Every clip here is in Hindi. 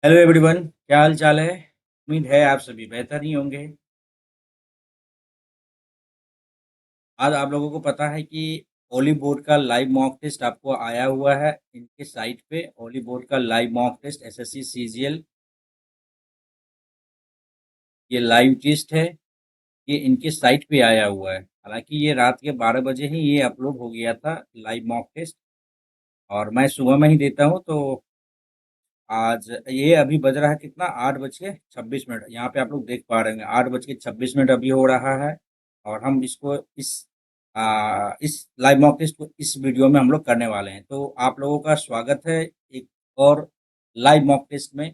हेलो एवरीवन, क्या हाल चाल है। उम्मीद है आप सभी बेहतर ही होंगे। आज आप लोगों को पता है कि ओली बोर्ड का लाइव मॉक टेस्ट आपको आया हुआ है इनके साइट पे। ओली बोर्ड का live mock test SSC CGL, ये लाइव टेस्ट है। ये इनके साइट पे आया हुआ है। हालांकि ये रात के 12 बजे ही ये अपलोड हो गया था लाइव मॉक टेस्ट, और मैं सुबह में ही देता हूँ। तो आज ये अभी बज रहा है कितना, 8 बज के 26 मिनट। यहाँ पे आप लोग देख पा रहे हैं 8 बज के 26 मिनट अभी हो रहा है। और हम इसको इस लाइव मॉक टेस्ट को इस वीडियो में हम लोग करने वाले हैं। तो आप लोगों का स्वागत है एक और लाइव मॉक टेस्ट में,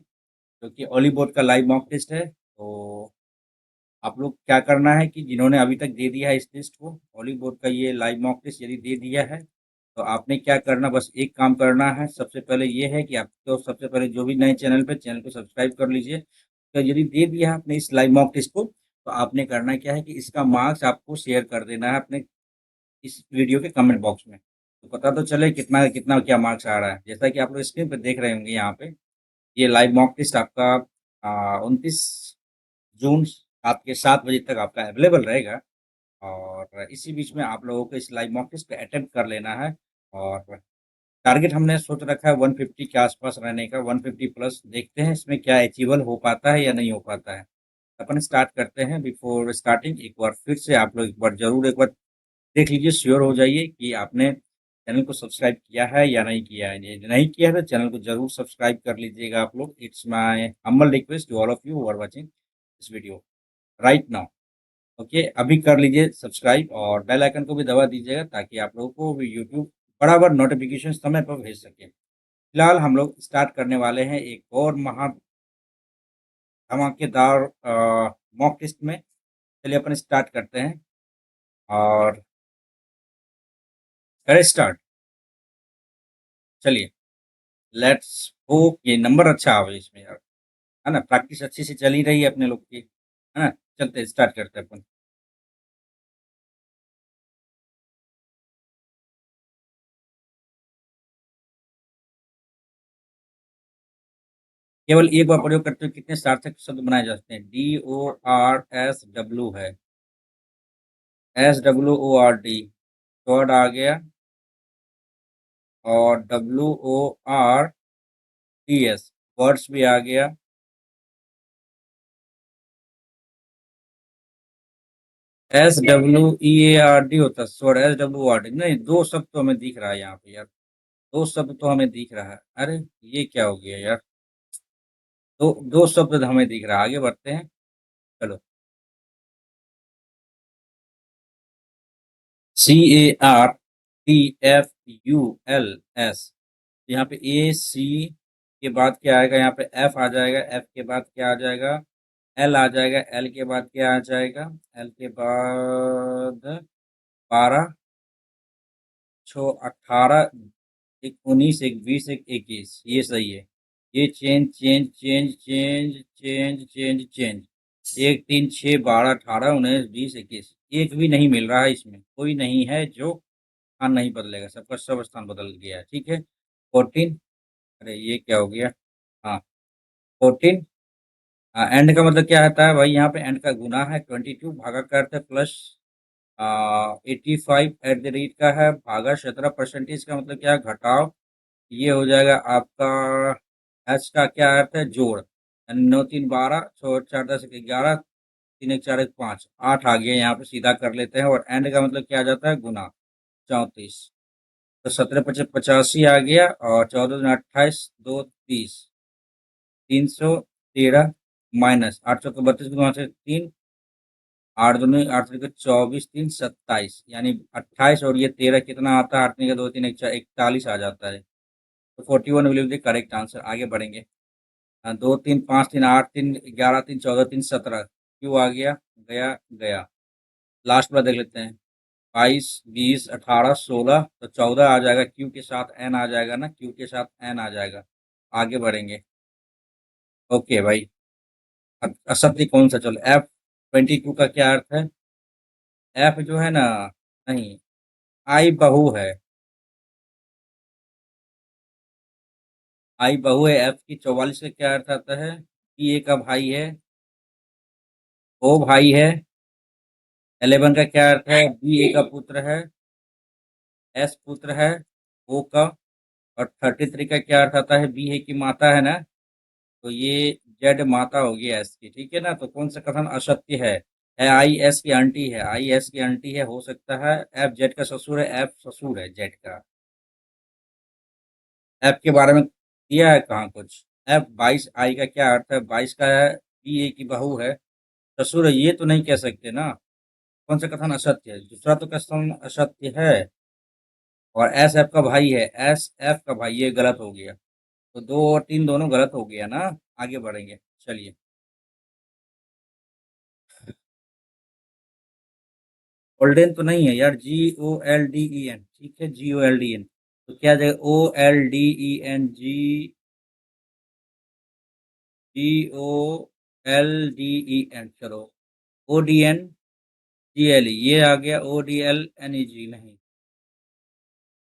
जो कि ओली बोर्ड का लाइव मॉक टेस्ट है। तो आप लोग क्या करना है कि जिन्होंने अभी तक दे दिया है इस टेस्ट को, हॉलीवुड का ये लाइव मॉक टेस्ट यदि दे दिया है, तो आपने क्या करना, बस एक काम करना है। सबसे पहले ये है कि आपको सबसे पहले जो भी नए चैनल पे, चैनल को सब्सक्राइब कर लीजिए। तो यदि दे दिया है आपने इस लाइव मॉक टेस्ट को, तो आपने करना क्या है कि इसका मार्क्स आपको शेयर कर देना है अपने इस वीडियो के कमेंट बॉक्स में। तो पता तो चले कितना कितना क्या मार्क्स आ रहा है। जैसा कि आप लोग स्क्रीन पर देख रहे होंगे यहाँ पे, ये लाइव मॉक टेस्ट आपका 29 जून रात के 7 बजे तक आपका अवेलेबल रहेगा। और इसी बीच में आप लोगों को इस लाइव मॉक टेस्ट पे अटेम्प्ट कर लेना है। और टारगेट हमने सोच रखा है 150 के आसपास रहने का, 150 प्लस। देखते हैं इसमें क्या अचीवेबल हो पाता है या नहीं हो पाता है। अपन स्टार्ट करते हैं। बिफोर स्टार्टिंग एक बार फिर से आप लोग एक बार जरूर एक बार देख लीजिए, श्योर हो जाइए कि आपने चैनल को सब्सक्राइब किया है या नहीं किया है। यदि नहीं किया है तो चैनल को जरूर सब्सक्राइब कर लीजिएगा आप लोग। It's my humble request to all of you who are watching this video right now. Okay, अभी कर लीजिए सब्सक्राइब और बेल आइकन को भी दबा दीजिएगा, ताकि आप लोगों को भी यूट्यूब बराबर नोटिफिकेशन समय पर भेज सके। फिलहाल हम लोग स्टार्ट करने वाले हैं एक और महा धमाकेदार मॉक टेस्ट में। चलिए अपन स्टार्ट करते हैं और करें स्टार्ट। चलिए, लेट्स होप ये नंबर अच्छा आवे इसमें यार, है ना। प्रैक्टिस अच्छी से चल ही रही है अपने लोग की, है ना। चलते स्टार्ट करते हैं अपन। केवल एक बार प्रयोग करते हुए कितने सार्थक शब्द बनाए जा सकते हैं। DORSW है, SWORD वर्ड आ गया, और WORDS वर्ड्स भी आ गया। SWEARD होता है स्वर, SWORD नहीं। दो शब्द तो हमें दिख रहा है यहाँ पे यार, दो शब्द तो हमें दिख रहा है। अरे ये क्या हो गया यार, दो दो शब्द हमें दिख रहा है। आगे बढ़ते हैं, चलो। CARTFULS, यहाँ पे AC के बाद क्या आएगा, यहाँ पे F आ जाएगा। F के बाद क्या आ जाएगा, L आ जाएगा। L के बाद क्या आ जाएगा, L के बाद 12, 6, 18, एक 19, एक 20, एक 21। ये सही है। ये change change change change change change change, 1, 3, 6, 12, 18, 19, 20, 21। एक भी नहीं मिल रहा है इसमें, कोई नहीं है जो स्थान नहीं बदलेगा, सबका सब स्थान बदल गया है। ठीक है, 14। अरे ये क्या हो गया, हाँ 14। एंड का मतलब क्या होता है भाई, यहाँ पे एंड का गुना है। 22 भागा का अर्थ है प्लस। 85 एट द रेट का है, भागा 17% का मतलब क्या है, घटाव। ये हो जाएगा आपका। एच का क्या अर्थ है, जोड़। यानी 9, 3, 12, 6, 4, 10, 11, 3, 1, 4, 1, 5, 8 आ गया। यहाँ पे सीधा कर लेते हैं। और एंड का मतलब क्या आ जाता है, गुना। 34, तो 17 पचे 85 आ गया, और 14 दूनी 28, 2 30, 313, माइनस 832 गुना से 3, 8 दूनी 8 तरीके 24, 3 27, यानी 28। और ये 13 कितना आता है, 8 का 2 3 1 4 41 आ जाता है। तो 41 will be the correct answer. आगे बढ़ेंगे। 2 3 5 3 8 3 11 3 14 3 17, क्यू आ गया, गया गया। लास्ट वाला देख लेते हैं। 22, 20, 18, 16, तो 14 आ जाएगा। क्यू के साथ एन आ जाएगा ना, क्यू के साथ एन आ जाएगा। आगे बढ़ेंगे। ओके भाई, अब असत्य कौन सा, चलो। F22 का क्या अर्थ है, एफ जो है ना, नहीं, आई बहू है। आई बहू है, एफ की 44 का क्या अर्थ आता है? ई ए का भाई है, ओ भाई है, 11 का क्या अर्थ है? बी ए का पुत्र है, एस पुत्र है, ओ का। और 33 का क्या अर्थ आता है? बी ए की माता है ना, तो ये जेड माता होगी एस की, ठीक है ना। तो कौन सा कथन असत्य है आई एस की आंटी है, आई एस की आंटी है, हो सकता है एफ जेड का ससुर है, एफ ससुर है जेड का। एफ के बारे में दिया है कहाँ कुछ? एफ 22 आई का क्या अर्थ है? 22 का है बी ए की बहू है, ससुर है, ये तो नहीं कह सकते ना। कौन सा कथन असत्य है? दूसरा तो कथन असत्य है। और एस एफ का भाई है, एस एफ का भाई, ये गलत हो गया। तो 2 और 3 दोनों गलत हो गया ना। आगे बढ़ेंगे, चलिए। गोल्डन तो नहीं है यार, GOLDEN, ठीक है, GOLDN। तो क्या जाएगा? GOLDEN, चलो। ODNGLE, ये आ गया, ODLNEG नहीं।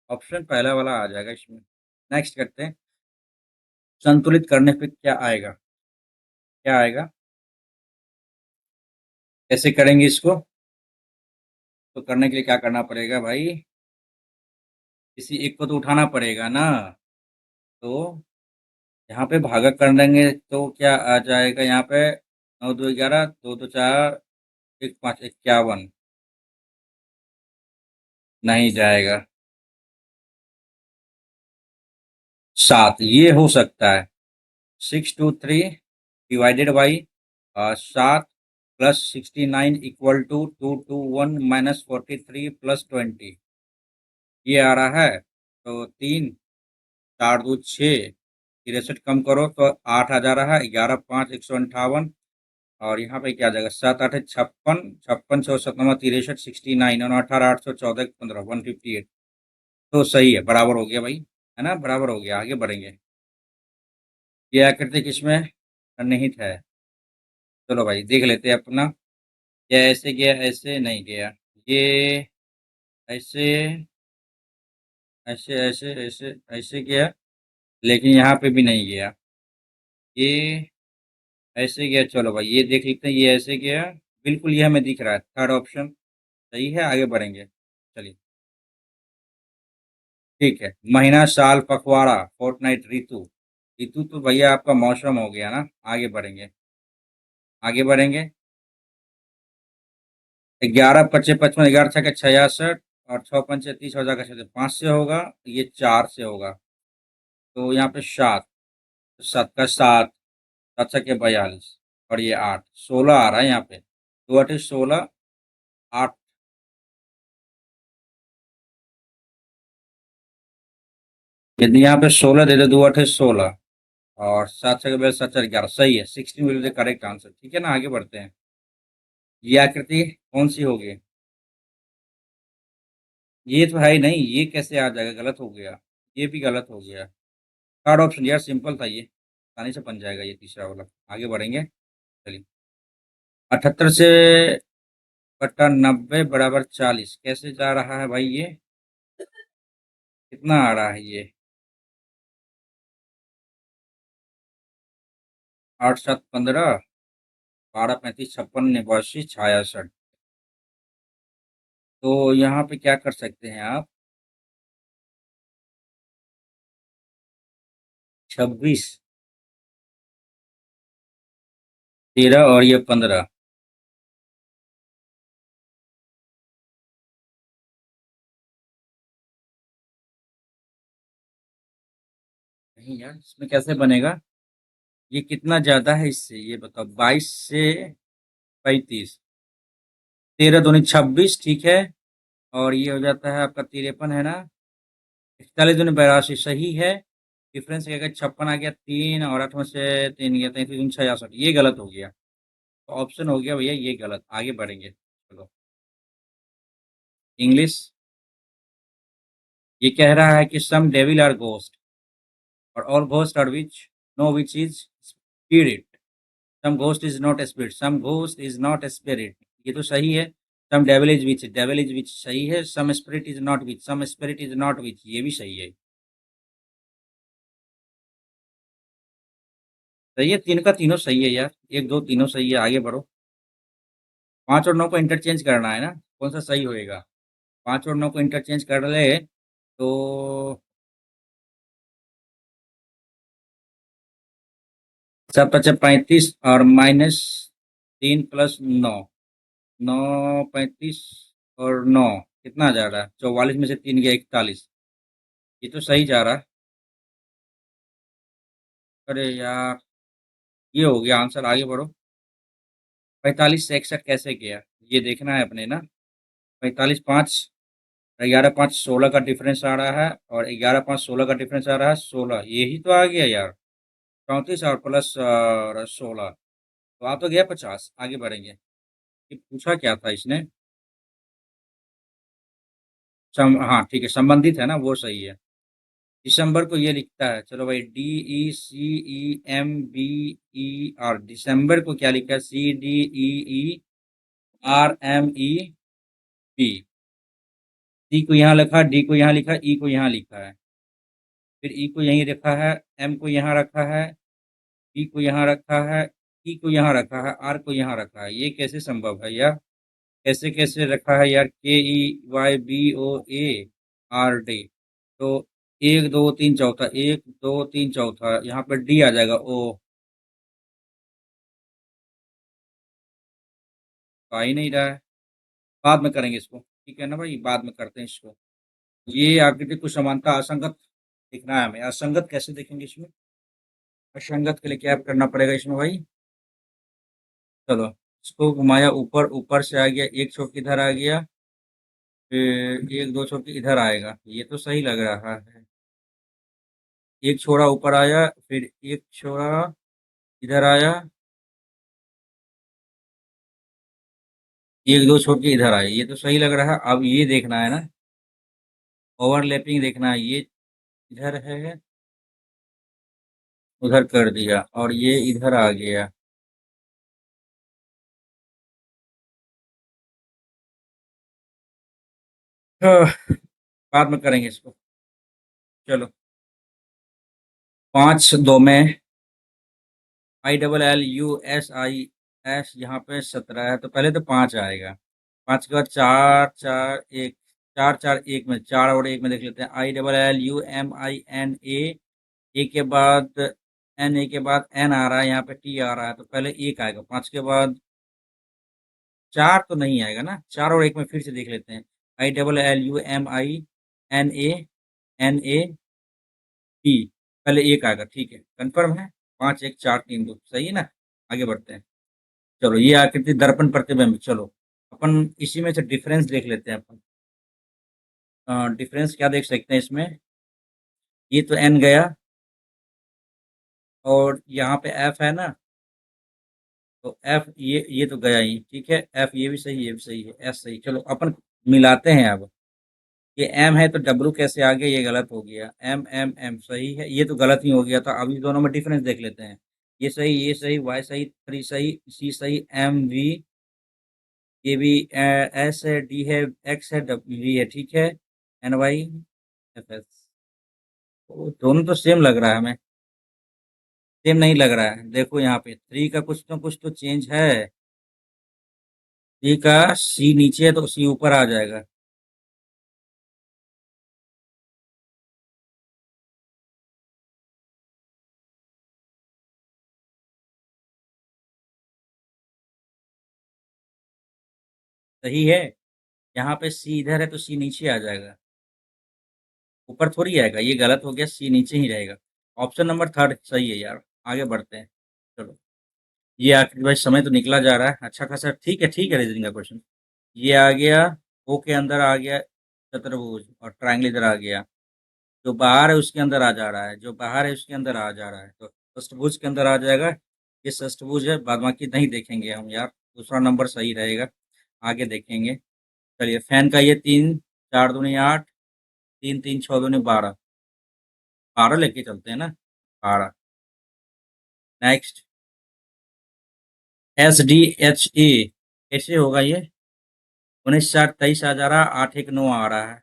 ऑप्शन पहला वाला आ जाएगा इसमें। नेक्स्ट करते हैं। संतुलित करने पे क्या आएगा? क्या आएगा? कैसे करेंगे इसको? तो करने के लिए क्या करना पड़ेगा भाई? किसी एक को तो उठाना पड़ेगा ना। तो यहाँ पे भागा कर देंगे तो क्या आ जाएगा यहाँ पे? 9 2 11, 2 2 4, 1 5 51। नहीं जाएगा। 7 ये हो सकता है। 623 divided by 7 plus 69 equal to 221 minus 43 plus 20, ये आ रहा है। तो 3 4 2 6, 63 कम करो तो 8 आ जा रहा है। 11 5 158। और यहाँ पे क्या आ जाएगा? 7 8 56, 56 6 7 9 63, 69 और 18 8 14 15 158। तो सही है, बराबर हो गया भाई, है ना, बराबर हो गया। आगे बढ़ेंगे। ये आकृति किसमें निहित है? चलो भाई देख लेते हैं अपना। क्या ऐसे गया? ऐसे नहीं गया। ये ऐसे ऐसे ऐसे ऐसे ऐसे गया, लेकिन यहाँ पे भी नहीं गया। ये ऐसे गया, चलो भाई ये देख लेते हैं। ये ऐसे गया, बिल्कुल ये हमें दिख रहा है, थर्ड ऑप्शन सही है। आगे बढ़ेंगे, चलिए। ठीक है। महीना, साल, पखवाड़ा, फोर्टनाइट, ऋतु। ऋतु तो भैया आपका मौसम हो गया ना। आगे बढ़ेंगे, आगे बढ़ेंगे। 11 25 55, 11 छः 66 और 6 पंचे 30 हो जाएगा। 5 से होगा, ये 4 से होगा। तो यहाँ पे 7, 7 का 7, 7 छः 42 और ये 8, 16 आ रहा है यहाँ पे। 2 8 16, 8। यदि यहाँ पे 16 दे दो, 2 8 16 और 7 छः 7 11, सही है। 16 will be the correct answer, ठीक है ना। आगे बढ़ते हैं। ये आकृति कौन सी होगी? ये तो है ही नहीं, ये कैसे आ जाएगा? गलत हो गया, ये भी गलत हो गया। थर्ड ऑप्शन यार सिंपल था ये, आसानी से बन जाएगा ये तीसरा वाला। आगे बढ़ेंगे, चलिए। 78 से बटा 90 बराबर 40, कैसे जा रहा है भाई ये? कितना आ रहा है ये? 8 7 15, 12 35 56 89 66। तो यहाँ पे क्या कर सकते हैं आप? 26, 13 और ये 15। नहीं यार, इसमें कैसे बनेगा? ये कितना ज्यादा है इससे, ये बताओ। 22 से 35, 13 दूनी 26, ठीक है। और ये हो जाता है आपका 53, है ना। 41 दूनी 82, सही है। डिफरेंस क्या है? 56 आ गया, 3 और 8 में से 3 गया, 33 दूनी 66, ये गलत हो गया। तो ऑप्शन हो गया भैया ये गलत। आगे बढ़ेंगे, चलो। इंग्लिश। ये कह रहा है कि सम डेविल आर घोस्ट और all ghost are witch, no witch is spirit. Some ghost is not spirit, some ghost is not spirit, ये तो सही है। Some devil is witch, devil is witch सही है। Some spirit is not witch, some spirit is not witch, ये भी सही है। सही है, 3 का तीनों सही है यार, 1, 2 तीनों सही है, आगे बढ़ो। 5 और 9 को इंटरचेंज करना है ना, कौन सा सही होएगा? 5 और 9 को इंटरचेंज कर ले तो 7 पचे 35 और -3 + 9, 9 35 और 9 कितना जा रहा है? 44 में से 3 गया 41। ये तो सही जा रहा है। अरे यार, ये हो गया आंसर, आगे बढ़ो। 45 से 61 कैसे गया? ये देखना है अपने ना। 45 5 11 5 16 का डिफरेंस आ रहा है और 11 5 16 का डिफरेंस आ रहा है 16, यही तो आ गया यार। 34 और प्लस 16 तो आ तो गया 50। आगे बढ़ेंगे। ये पूछा क्या था इसने? हाँ ठीक है, संबंधित है ना, वो सही है। दिसंबर को ये लिखता है, चलो भाई, DECEMBER। दिसंबर को क्या लिखा है? CDEERMEB। सी को यहाँ लिखा, डी को यहाँ लिखा, ई को यहाँ लिखा है, फिर ई को यहीं रखा है, एम को यहाँ रखा है, पी को यहाँ रखा है, ई को यहाँ रखा है, आर को यहाँ रखा है। ये कैसे संभव है यार? कैसे कैसे रखा है यार? KEYBOARD। तो 1 2 3 चौथा, 1 2 3 चौथा, यहाँ पर डी आ जाएगा। ओ, आ ही नहीं रहा है। बाद में करेंगे इसको, ठीक है ना भाई, बाद में करते हैं इसको। ये आकृति कुछ समानता असंगत दिखना है हमें। असंगत कैसे देखेंगे इसमें? असंगत के लिए क्या करना पड़ेगा इसमें भाई? चलो, इसको घुमाया ऊपर, ऊपर से आ गया, एक छोर किधर आ गया, फिर एक दो छोर इधर आएगा। ये तो सही लग रहा है। एक छोरा ऊपर आया, फिर एक छोरा इधर आया, एक दो छोर के इधर आए। ये तो सही लग रहा है। अब ये देखना है ना, ओवरलैपिंग देखना है। ये इधर है, उधर कर दिया, और ये इधर आ गया। हाँ, बाद में करेंगे इसको। चलो, 5 2 में ILLUSIS, यहाँ पे 17 है, तो पहले तो 5 आएगा। 5 के बाद 4 4 1, 4 4 1 में, 4 और 1 में देख लेते हैं। ILLUMINA, ए के बाद एन, ए के बाद एन आ रहा है, यहाँ पे टी आ रहा है, तो पहले एक आएगा। 5 के बाद 4 तो नहीं आएगा ना। 4 और 1 में फिर से देख लेते हैं। ILLUMINANAT, पहले एक आएगा, ठीक है, कंफर्म है। 5 1 4 3 2 सही है ना। आगे बढ़ते हैं। चलो, ये आकृति दर्पण प्रतिबिंब। चलो, अपन इसी में से डिफरेंस देख लेते हैं अपन। डिफरेंस क्या देख सकते हैं इसमें? ये तो एन गया, और यहाँ पे एफ है ना, तो एफ ये तो गया ही, ठीक है। एफ ये भी सही, ये भी सही है, एस सही। चलो, अपन मिलाते हैं अब। ये एम है तो डब्ल्यू कैसे आ गया? ये गलत हो गया। एम एम एम सही है, ये तो गलत ही हो गया था। अभी दोनों में डिफरेंस देख लेते हैं। ये सही, ये सही, वाई सही, थ्री सही, सी सही, एम वी, ये भी एस है, डी है, एक्स है, डब्ल्यू वी है, ठीक है, एन वाई एफ एस। दोनों तो सेम लग रहा है हमें। सेम नहीं लग रहा है, देखो यहाँ पे थ्री का कुछ तो चेंज है। थ्री का सी नीचे है तो सी ऊपर आ जाएगा। सही है। यहाँ पे सी इधर है तो सी नीचे आ जाएगा, ऊपर थोड़ी आएगा। ये गलत हो गया, सी नीचे ही रहेगा। ऑप्शन नंबर थर्ड सही है यार। आगे बढ़ते हैं। चलो, ये आखिर भाई समय तो निकला जा रहा है अच्छा खासा। ठीक है, ठीक है, रीजनिंग का क्वेश्चन। ये आ गया, ओ के अंदर आ गया चतुर्भुज, और ट्रायंगल इधर आ गया। जो बाहर है उसके अंदर आ जा रहा है, जो बाहर है उसके अंदर आ जा रहा है, तो षष्ठभुज के अंदर आ जाएगा। ये षष्ठभुज है, बाद बाकी नहीं देखेंगे हम यार। दूसरा नंबर सही रहेगा, आगे देखेंगे। चलिए, फैन का ये 3 4 दूनी 8, 3 3 6 दूनी 12, 12 लेके चलते हैं ना, 12। नेक्स्ट, SDHA कैसे होगा ये? 19 4 23 आ जा रहा है, 8 1 9 आ रहा है,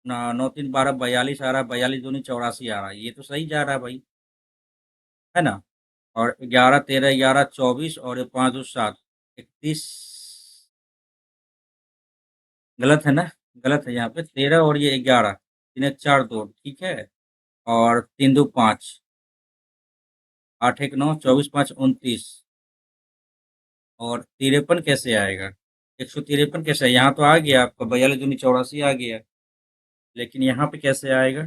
9 3 12 42 आ रहा है, 42 दूनी 84 आ रहा है। ये तो सही जा रहा है भाई, है ना। और 11, 13, 11, 24 और ये 5 2 7, 31 गलत है ना? गलत है यहाँ पे 13 और ये 11, 3 1 4 2 ठीक है। और 3 2 5, 8 1 9, 24 5 29 और 53 कैसे आएगा? 153 कैसे है? यहाँ तो आ गया आपका 42 दूनी 84 आ गया, लेकिन यहाँ पे कैसे आएगा?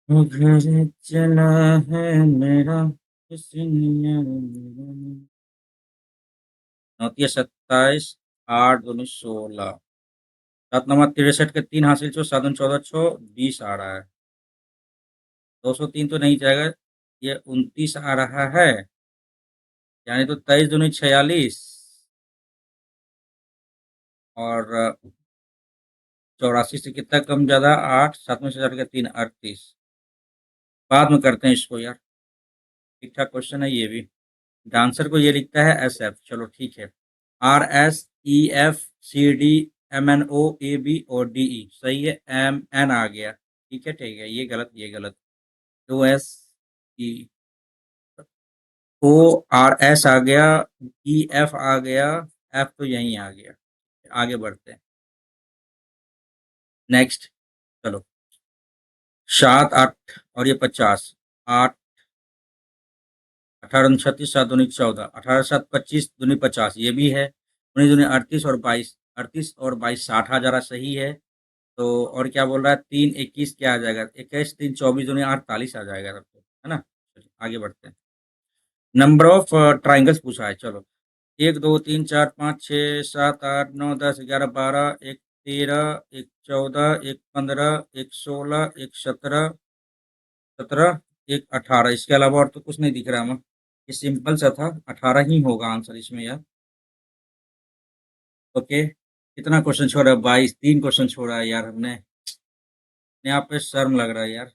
वो घर चला है मेरा किसी ने मेरा। 29 27, 8 दूनी 16, 7 9 63 के 3 हासिल छो 7 14 छो 20 आ रहा है। 203 तो नहीं जाएगा, ये 29 आ रहा है, यानी तो 23 दूनी 46 और 84 से कितना कम ज्यादा 8, 7 में से 4 के 3 38। बाद में करते हैं इसको यार, ठीक ठाक क्वेश्चन है ये भी। आंसर को ये लिखता है एस एफ, चलो ठीक है। R S E F C D M N O A B और डी ई सही है, एम एन आ गया, ठीक है, ये गलत ये गलत। O S E O R S आ गया, ई एफ आ गया, एफ तो यहीं आ गया। आगे बढ़ते हैं नेक्स्ट, चलो 7 8 और ये 50, 8 18 36 7 दूनी 14, 18 7 25 दूनी 50 ये भी है, 19 दूनी 38 और 22, 38 और 22 60 आ जा रहा सही है। तो और क्या बोल रहा है 3 21 क्या आ जाएगा? 21 3 24 दूनी 48 आ जाएगा तब तो, है ना? चलिए आगे बढ़ते हैं। नंबर ऑफ ट्राइंगल्स पूछा है, चलो 1 2 3 4 5 6 7 8 9 10 11 12, एक 13, एक 14, एक 15, एक 16, एक 17, 17, एक 18, इसके अलावा और तो कुछ नहीं दिख रहा हमें। ये सिंपल सा था, 18 ही होगा आंसर इसमें यार। ओके, कितना क्वेश्चन छोड़ा है? 22, 3 क्वेश्चन छोड़ा है यार हमने। यहाँ पे शर्म लग रहा है यार,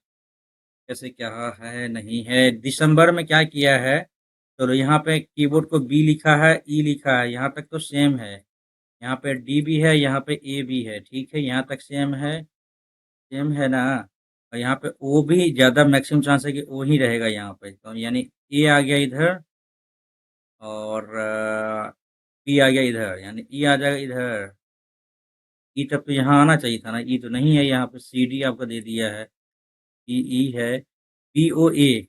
कैसे क्या है नहीं है। दिसंबर में क्या किया है, तो यहाँ पे कीबोर्ड को बी लिखा है, ई लिखा है, यहाँ तक तो सेम है। यहाँ पे डी भी है, यहाँ पे ए भी है, ठीक है, यहाँ तक सेम है, सेम है ना? और यहाँ पे ओ भी ज़्यादा मैक्सिमम चांस है कि ओ ही रहेगा यहाँ पे, तो यानी ए आ गया इधर और पी आ गया इधर, यानी ई आ जाएगा इधर। ई तब तो यहाँ आना चाहिए था ना, ई तो नहीं है यहाँ पे, सी डी आपको दे दिया है, ई ई है, पी ओ ए।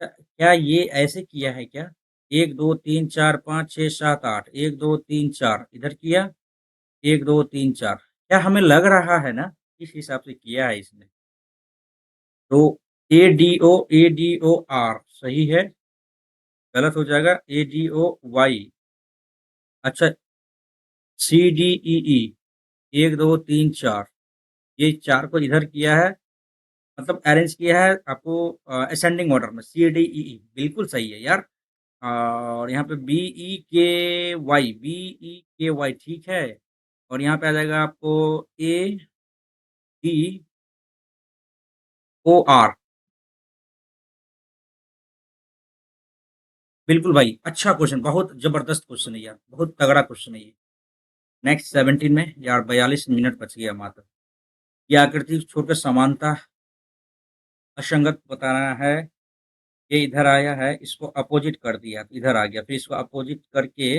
क्या ये ऐसे किया है क्या? 1 2 3 4 5 6 7 8, 1 2 3 4 इधर किया, 1 2 3 4, क्या हमें लग रहा है ना किस हिसाब से किया है इसने? तो ए डी ओ आर सही है, गलत हो जाएगा ए डी ओ वाई। अच्छा, सी डी ई ई 1 2 3 4, ये 4 को इधर किया है, मतलब अरेंज किया है आपको असेंडिंग ऑर्डर में, सी डी ई ई बिल्कुल सही है यार। और यहाँ पे बी ई के वाई, बी ई के वाई ठीक है, और यहाँ पे आ जाएगा आपको ए डी ओ आर। बिल्कुल भाई, अच्छा क्वेश्चन, बहुत जबरदस्त क्वेश्चन है यार, बहुत तगड़ा क्वेश्चन है ये। नेक्स्ट 17 में यार 42 मिनट बच गया मात्र। ये आकृति छोड़कर समानता असंगत बताना है, ये इधर आया है, इसको अपोजिट कर दिया तो इधर आ गया, फिर इसको अपोजिट करके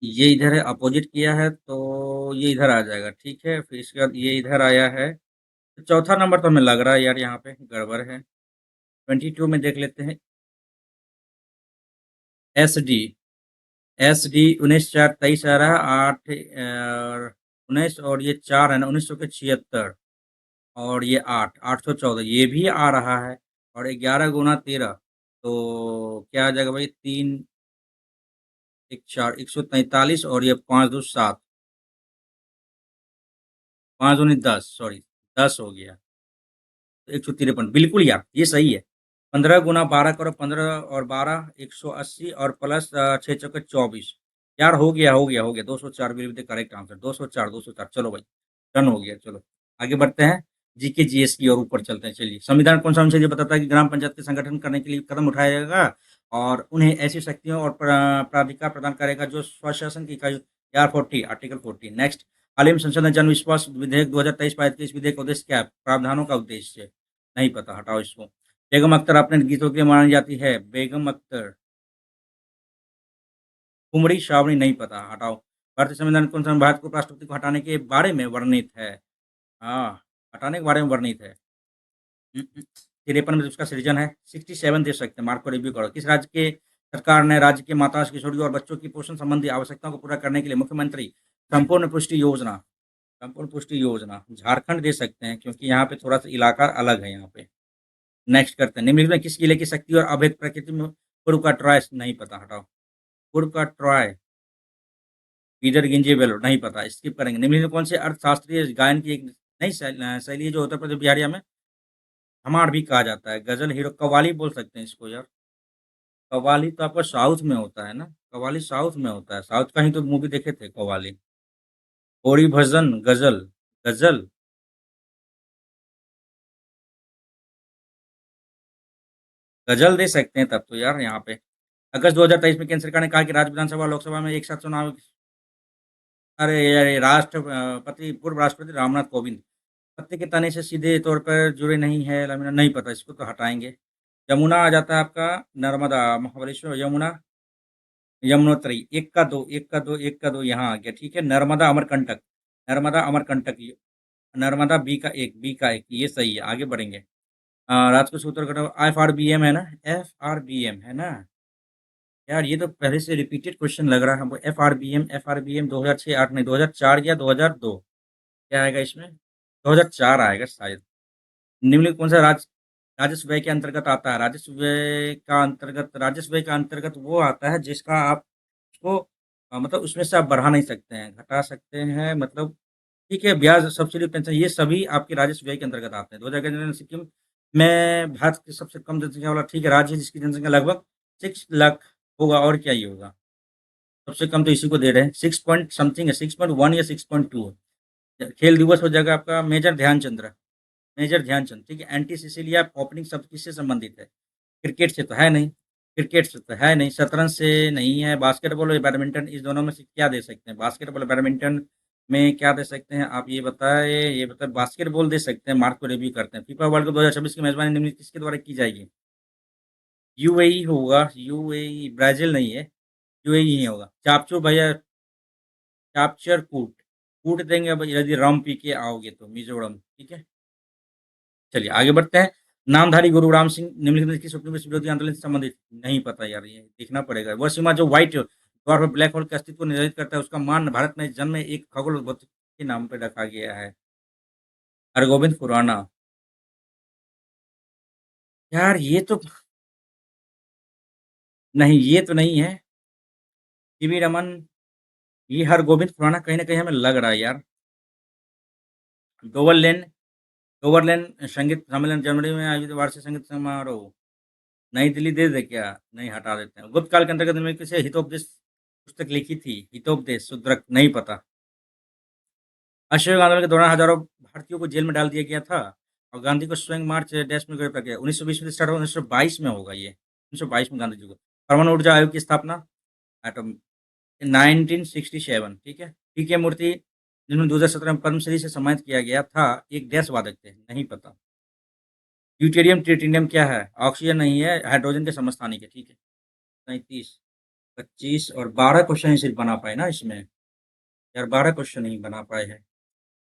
ये इधर है, अपोजिट किया है तो ये इधर आ जाएगा, ठीक है, फिर इसके बाद ये इधर आया है। तो चौथा नंबर तो हमें लग रहा है यार यहाँ पे गड़बड़ है। 22 में देख लेते हैं, एस डी, एस डी 19 4 23 आ रहा है, 8 19 और ये 4 है ना, 1900 के 76 और ये 8 814 ये भी आ रहा है, और 11 गुना 13 तो क्या आ जाएगा भाई? 3 1 4 143 और ये 5 2 7, 5 दूनी 10, सॉरी 10 हो गया, 153 बिल्कुल यार ये सही है। 15 गुना 12 करो, 15 और 12 180 और प्लस 6 चौके 24, यार हो गया 204 will be the correct answer, 204 204, चलो भाई डन हो गया। चलो आगे बढ़ते हैं, जीके जीएस की और ऊपर चलते हैं। चलिए, संविधान कौन सा अनुच्छेद ये बताता है कि ग्राम पंचायत के संगठन करने के लिए कदम उठाया जाएगा और उन्हें ऐसी शक्तियों और प्राधिकार प्रदान करेगा जो स्वशासन की इकाई, यार 40 आर्टिकल 40। नेक्स्ट, हाल ही में संसद ने जन विश्वास विधेयक 2023 पारित किया। इस विधेयक का उद्देश्य क्या है? प्रावधानों का उद्देश्य नहीं पता, हटाओ इसको। बेगम अख्तर अपने गीतों के लिए मानी जाती है। बेगम अख्तर, कुमड़ी श्रावणी नहीं पता, हटाओ। भारतीय संविधान कौन सा भारत को राष्ट्रपति को हटाने के बारे में वर्णित है? हाँ, हटाने के बारे में वर्णित है। 53 में उसका सृजन है। 67 दे सकते हैं, मार्क को रिव्यू करो। किस राज्य के सरकार ने राज्य के माता, किशोरियों और बच्चों की पोषण संबंधी आवश्यकताओं को पूरा करने के लिए मुख्यमंत्री संपूर्ण पुष्टि योजना, संपूर्ण पुष्टि योजना, झारखंड दे सकते हैं क्योंकि यहाँ पे थोड़ा सा इलाका अलग है यहाँ पे। नेक्स्ट करते हैं, निम्नलिखित में किस किले की शक्ति और अभेद प्रकृति में पूर्व का ट्रॉय नहीं पता, हटाओ। पूर्व का ट्रॉय, इधर गिंजे बेलो नहीं पता, स्किप करेंगे। निम्नलिखित में कौन से अर्थशास्त्रीय गायन की एक नई शैली है जो उत्तर प्रदेश बिहारिया में हमार भी कहा जाता है? गजल, हीरो, कव्वाली बोल सकते हैं इसको यार। कव्वाली तो आपका साउथ में होता है ना, कव्वाली साउथ में होता है, साउथ का ही तो मूवी देखे थे कव्वाली। होरी भजन, गजल, गजल, गजल दे सकते हैं तब तो यार यहाँ पे। अगस्त 2023 में केंद्र सरकार ने कहा कि राज्य विधानसभा और लोकसभा में एक साथ चुनाव। अरे ये राष्ट्रपति, पूर्व राष्ट्रपति रामनाथ कोविंद पत्ते के तने से सीधे तौर पर जुड़े नहीं है, लामिना नहीं पता, इसको तो हटाएंगे। यमुना आ जाता है आपका, नर्मदा, महाबलेश्वर, यमुना, यमुनोत्री, एक का दो, एक का दो, एक का दो यहाँ आ गया, ठीक है। नर्मदा अमरकंटक, नर्मदा अमरकंटक, नर्मदा बी का एक, ये सही है, आगे बढ़ेंगे। राजकोट से उत्तर एफ आर बी एम है ना, एफ आर बी एम है ना यार, ये तो पहले से रिपीटेड क्वेश्चन लग रहा है हमको। F R B M, F R B M 2006 8 नहीं 2004 या 2002, क्या आएगा इसमें? 2004 आएगा शायद। निम्नलिखित कौन सा राजस्व व्यय के अंतर्गत आता है? राजस्व व्यय का अंतर्गत वो आता है जिसका आप उसको मतलब उसमें से आप बढ़ा नहीं सकते हैं, घटा सकते हैं, मतलब ठीक है। ब्याज, सब्सिडी, पेंशन, ये सभी आपके राजस्व व्यय के अंतर्गत आते हैं। 2000 के जनगणना सिक्किम में भारत की सबसे कम जनसंख्या वाला, ठीक है, राज्य है जिसकी जनसंख्या लगभग 6 लाख होगा, और क्या ही होगा। सबसे कम तो इसी को दे रहे हैं, 6 पॉइंट समथिंग है, 6.1 या 6.2 है। खेल दिवस हो जाएगा आपका मेजर ध्यानचंद्र, मेजर ध्यानचंद, ठीक है। एंटी सिसिलिया ओपनिंग शब्द किससे संबंधित है? क्रिकेट से तो है नहीं, क्रिकेट से तो है नहीं, शतरंज से नहीं है, बास्केटबॉल और बैडमिंटन, इस दोनों में से क्या दे सकते हैं? बास्केटबॉल, बैडमिंटन में क्या दे सकते हैं आप? ये बताए बास्केटबॉल दे सकते हैं, मार्क को रिव्यू करते हैं। फीफा वर्ल्ड कप 2026 की मेजबानी निम्नलिखित किसके द्वारा की जाएगी? यूएई होगा, यूएई, ब्राजील नहीं है, यूएई ही होगा। चापचू भैया, चापचर कूट, कूट देंगे अब यदि रम पी के आओगे तो, मिजोरम, ठीक है। चलिए आगे बढ़ते हैं। नामधारी गुरु राम सिंह निम्नलिखित में किस उपनिवेश विरोधी आंदोलन से संबंधित? नहीं पता यार, ये देखना पड़ेगा। वह सीमा जो व्हाइट ड्वार्फ ब्लैक होल के अस्तित्व को निर्धारित करता है, उसका मान भारत में जन्म में एक खगोल भौतिक के नाम पर रखा गया है। हरगोविंद खुराना, यार ये तो नहीं, ये तो नहीं है। सीवी रमन, ये हरगोविंद खुराना कहीं ना कहीं हमें लग रहा है यार। डोवरलेन, डोवरलेन संगीत सम्मेलन जनवरी में आयोजित वार्षिक संगीत समारोह, नई दिल्ली दे दे क्या? नहीं, हटा देते हैं। गुप्त काल के अंतर्गत में किसे हितोपदेश पुस्तक लिखी थी? हितोपदेश, शूद्रक, नहीं पता। असहयोग आंदोलन के दौरान हजारों भारतीयों को जेल में डाल दिया गया था, और गांधी को स्वयं मार्च डैश में गिरफ्तार किया। 1920 में स्टार्ट हुआ, 1922 में होगा ये, 1922 में गांधी जी को। परमाणु ऊर्जा आयोग की स्थापना, एटम, 1967, ठीक है। टी के मूर्ति, जिन्होंने 2017 में पद्मश्री से सम्मानित किया गया था, एक डैश वादक थे, नहीं पता। ड्यूटेरियम ट्रिटिनियम क्या है? ऑक्सीजन नहीं है, हाइड्रोजन के समस्थानिक है, ठीक है। 37, 25 और 12 क्वेश्चन ही सिर्फ बना पाए ना इसमें यार, 12 क्वेश्चन ही बना पाए हैं,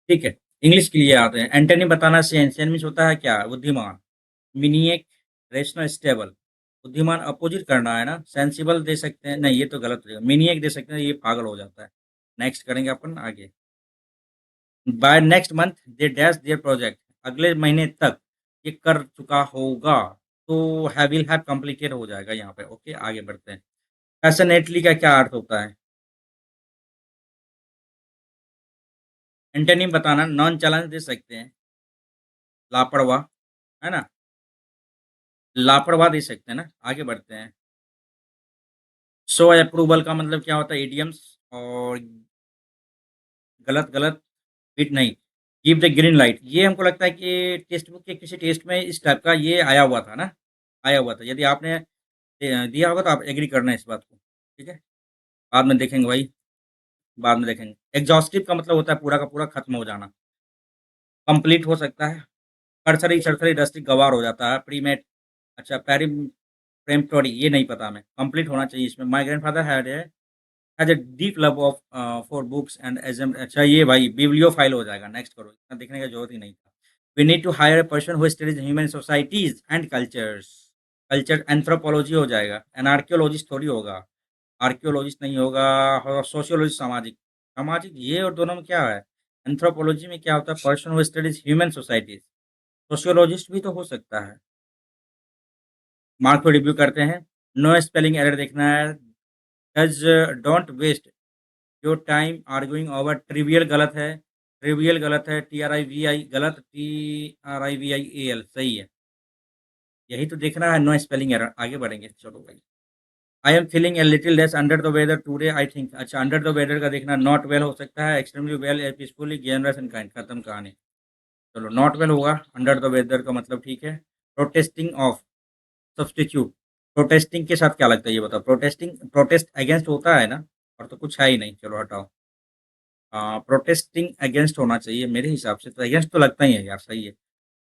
ठीक है। इंग्लिश के लिए आते हैं। एंटनी बताना, सेंस मीन्स होता है क्या? बुद्धिमान। मिनिएक, रेशनल, स्टेबल, बुद्धिमान अपोजिट करना है ना। सेंसिबल दे सकते हैं, नहीं ये तो गलत हो जाएगा। मिनिएक दे सकते हैं, ये पागल हो जाता है। नेक्स्ट करेंगे अपन आगे। By next month they dash their project, अगले महीने तक ये कर चुका होगा, तो विल हैव कंप्लीटेड हो जाएगा यहाँ पे। ओके आगे बढ़ते हैं। पैशनेटली का क्या अर्थ होता है? एंटोनिम बताना, नॉन चैलेंज दे सकते हैं, लापरवाह, है ना, लापरवाह दे सकते हैं ना। आगे बढ़ते हैं। शो अप्रूवल का मतलब क्या होता है? इडियम्स, और गलत गलत, हिट नहीं, गिव द ग्रीन लाइट, ये हमको लगता है कि टेक्स्ट बुक के किसी टेस्ट में इस टाइप का ये आया हुआ था ना, आया हुआ था। यदि आपने दिया होगा तो आप एग्री करना है इस बात को, ठीक है। बाद में देखेंगे भाई। बाद में देखेंगे। एग्ज़ॉस्टिव का मतलब होता है पूरा का पूरा खत्म हो जाना। कंप्लीट हो सकता है। कर्सरी, सरसरी, रस्टिक, गँवार हो जाता है। प्रीमेट अच्छा पेरेम्पटोरी ये नहीं पता हमें। कंप्लीट होना चाहिए इसमें। My grandfather has a deep love for books and एज़म अच्छा ये भाई बिब्लियोफाइल हो जाएगा। नेक्स्ट करो। इतना देखने का ज़रूरत ही नहीं था। We need to hire a person who studies human societies and cultures. Culture anthropology हो जाएगा। एन आर्कियोलॉजिस्ट थोड़ी होगा। आर्कियोलॉजिस्ट नहीं होगा और सोशियोलॉजिस्ट सामाजिक। सामाजिक ये और दोनों में क्या है? एंथ्रोपोलॉजी में क्या होता है? Person who studies human societies. Sociologist भी तो हो सकता है। मार्क को रिव्यू करते हैं। नो स्पेलिंग एरर देखना है। Does don't waste your time arguing over trivial गलत है। ट्रिवियल गलत है। TRIVI गलत। TRIVIAL सही है। यही तो देखना है। नो स्पेलिंग एरर आगे बढ़ेंगे। चलो भाई। I am feeling a little less under the weather today I think अच्छा अंडर द वेदर का देखना नॉट वेल हो सकता है। Extremely well peacefully generous and kind खत्म कहानी। चलो नॉट वेल होगा। अंडर द वेदर का मतलब ठीक है। प्रोटेस्टिंग ऑफ सब्स्टिट्यूट प्रोटेस्टिंग के साथ क्या लगता है ये बताओ? प्रोटेस्ट अगेंस्ट होता है ना? और तो कुछ है ही नहीं। चलो हटाओ। प्रोटेस्टिंग अगेंस्ट होना चाहिए मेरे हिसाब से तो अगेंस्ट तो लगता ही है यार सही है।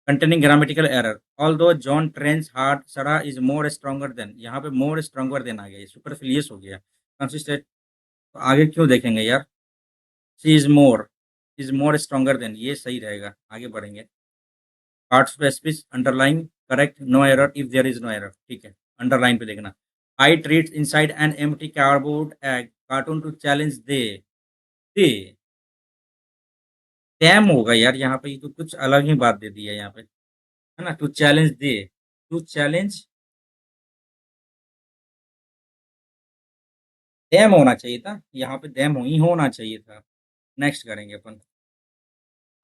Containing grammatical error although John trance heart Sara is more stronger than यहाँ पे मोर स्ट्रॉन्गर देन आ गया ये सुपरफिलियस हो गया। कंसिस्टेंट तो आगे क्यों देखेंगे यार? She is more stronger than ये सही रहेगा। आगे बढ़ेंगे। Parts of speech underline correct no error if there is no error ठीक है। अंडरलाइन पे देखना। I treat inside an empty cardboard egg carton to challenge they dam होगा यार यहाँ पे ये तो कुछ अलग ही बात दे दी है यहाँ पे है ना? टू चैलेंज डैम होना चाहिए था। यहाँ पे डैम ही होना चाहिए था। नेक्स्ट करेंगे अपन।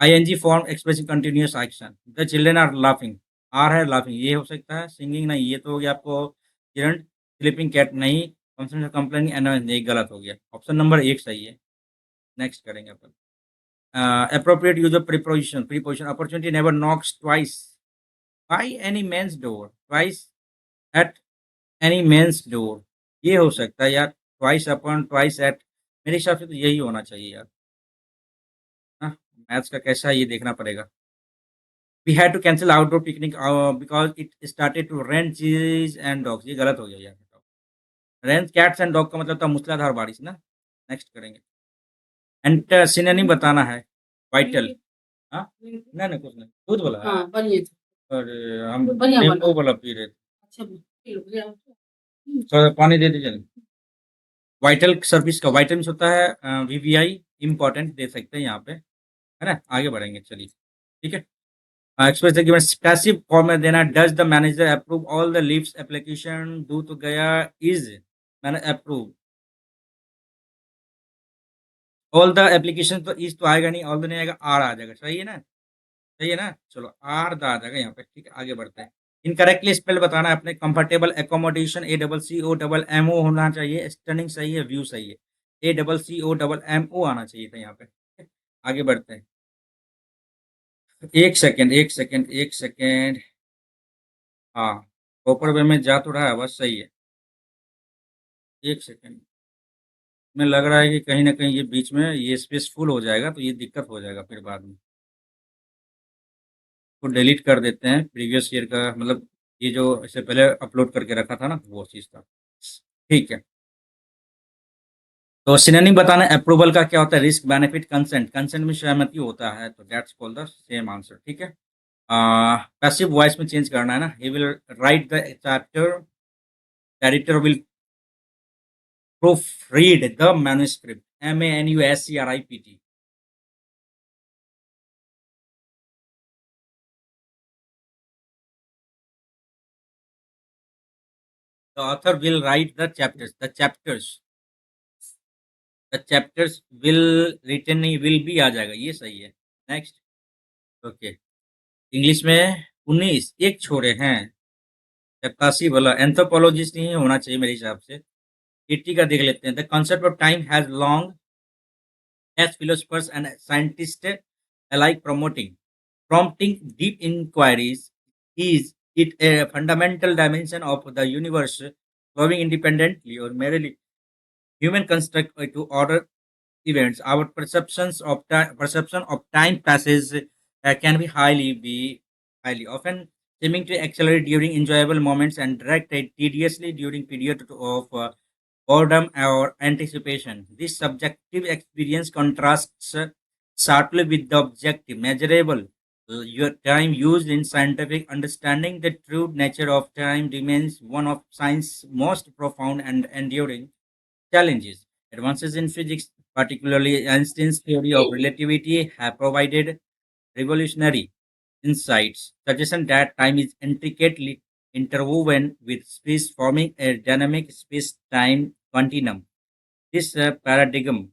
ING form expressing continuous action the children are laughing are है लाफिंग ये हो सकता है। सिंगिंग नहीं ये तो हो गया आपको चिल्ड्रन। स्लीपिंग कैट नहीं। कंप्लेनिंग एनोयेंस ये गलत हो गया। ऑप्शन नंबर एक सही है। नेक्स्ट करेंगे अपन। appropriate use of preposition opportunity never knocks twice by any man's door twice at any man's door ये हो सकता है यार। ट्वाइस अपॉन ट्वाइस एट मेरे हिसाब से तो यही होना चाहिए यार। हाँ मैथ्स का कैसा है ये देखना पड़ेगा। We had to cancel outdoor picnic because it started to rain cheese and dogs ये गलत हो गया यार। रेन कैट्स एंड डॉग का मतलब था मूसलाधार बारिश ना। नेक्स्ट करेंगे। एंड सिनोनिम बताना है। वाइटल हाँ नहीं नहीं कुछ नहीं दूध वाला हाँ बढ़िया था। अरे हम बढ़िया नींबू वाला पी रहे थे। अच्छा थोड़ा पानी दे दीजिए ना। वाइटल सर्विस का वाइटल मीन्स होता है वीवीआई इम्पोर्टेंट दे सकते हैं यहाँ पे है ना? आगे बढ़ेंगे चलिए ठीक है। Express the given passive form में देना does the manager approve all the leaves application do तो गया इज मैंने अप्रूव ऑल द एप्लीकेशन तो इज तो आएगा नहीं ऑल द नहीं आएगा आर आ जाएगा सही है ना? चलो आर द आ जाएगा यहाँ पे ठीक है। आगे बढ़ते हैं। इनकरेक्टली स्पेल बताना है अपने कंफर्टेबल एकोमोडेशन ACCO होना चाहिए। स्टनिंग सही है व्यू सही है ACCOMMO आना चाहिए था यहाँ पे ठीक है? आगे बढ़ते हैं। एक सेकेंड हाँ प्रॉपर वे में जा तो रहा है बस सही है। एक सेकेंड में लग रहा है कि कहीं ना कहीं ये बीच में ये स्पेस फुल हो जाएगा तो ये दिक्कत हो जाएगा फिर बाद में। तो डिलीट कर देते हैं प्रीवियस ईयर का मतलब ये जो इससे पहले अपलोड करके रखा था ना वो चीज़ था। ठीक है। तो सिनोनिम बताना अप्रूवल का क्या होता है? रिस्क बेनिफिट कंसेंट कंसेंट में सहमति होता है तो that's called the same answer ठीक है। पैसिव वॉइस में चेंज करना है ना। He will write the chapter editor will proof read the manuscript MANUSCRIPT the author will write the chapters will written नहीं विल भी आ जाएगा ये सही है। Next okay. इंग्लिश में 19 एक छोड़े हैं 87 वाला एंथ्रोपोलॉजिस्ट नहीं होना चाहिए मेरे हिसाब से। 80 का देख लेते हैं। The concept of time has long as philosophers and scientists alike prompting deep inquiries. Is it a fundamental dimension of the universe flowing independently or merely human construct to order events, our perception of time passes can be highly often seeming to accelerate during enjoyable moments and drag tediously during period of boredom or anticipation. This subjective experience contrasts sharply with the objective, measurable your time used in scientific understanding. The true nature of time remains one of science's most profound and enduring challenges. Advances in physics, particularly Einstein's theory of relativity, have provided revolutionary insights, suggesting that time is intricately interwoven with space, forming a dynamic space-time continuum. This paradigm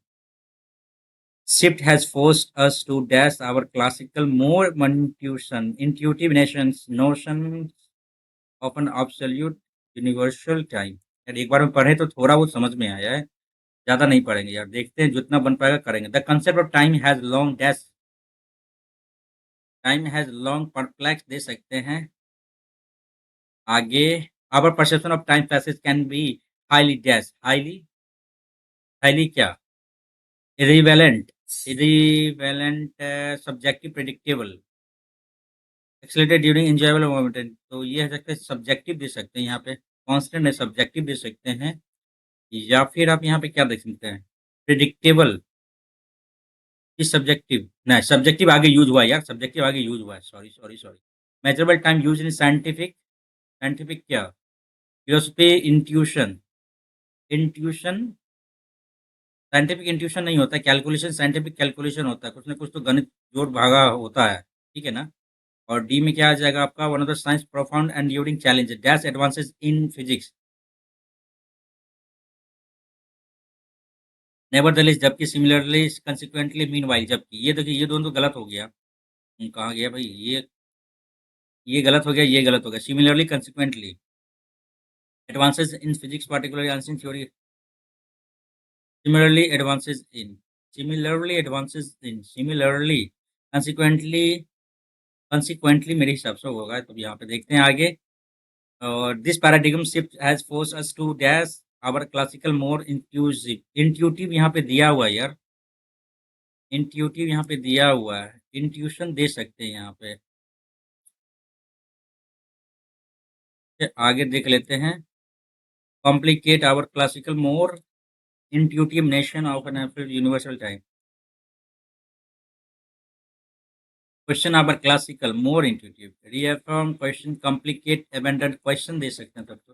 shift has forced us to dash our classical, more intuitive nations notions of an absolute universal time. यार एक बार में पढ़े तो थोड़ा बहुत समझ में आया है, ज़्यादा नहीं पढ़ेंगे यार, देखते हैं जितना बन पाएगा करेंगे। The concept of time has long perplex दे सकते हैं। आगे our perception of time passage can be highly highly क्या? Irrelevant subjective predictable accelerated during enjoyable moment तो ये हो सकता है सब्जेक्टिव दे सकते हैं यहाँ पे, कांस्टेंट है सब्जेक्टिव दे सकते हैं या फिर आप यहाँ पे क्या देख सकते हैं? प्रेडिक्टेबल इस सब्जेक्टिव नहीं सब्जेक्टिव आगे यूज़ हुआ है यार, सब्जेक्टिव आगे यूज़ हुआ है। Sorry. Measurable time used in scientific क्या? फिलॉसफी इंट्यूशन साइंटिफिक इंट्यूशन नहीं होता है, कैलकुलेशन साइंटिफिक कैलकुलेशन होता है, कुछ ना कुछ तो गणित जोड़-भागा होता है, ठीक है ना? और डी में क्या आ जाएगा आपका one of the science profound and during challenge dash advances in physics nevertheless जबकि सिमिलरली कंसीक्वेंटली मीनवाइल जबकि ये देखिए ये दोनों तो गलत हो गया। कहाँ गया भाई ये गलत हो गया, ये गलत हो गया। Similarly consequently advances in physics particularly answering theory similarly advances in similarly consequently consequently मेरे हिसाब से होगा। तो यहाँ पे देखते हैं आगे और this paradigm shift has force us to dash our classical more intuitive यहाँ पे दिया हुआ है यार, इंट्यूटिव यहाँ पे दिया हुआ है, इंट्यूशन दे सकते हैं यहाँ पे। आगे देख लेते हैं complicate our classical more intuitive nation of an absolute universal time. Question our classical, more intuitive. Reaffirm question, complicate, abandoned question दे सकते हैं तब तो।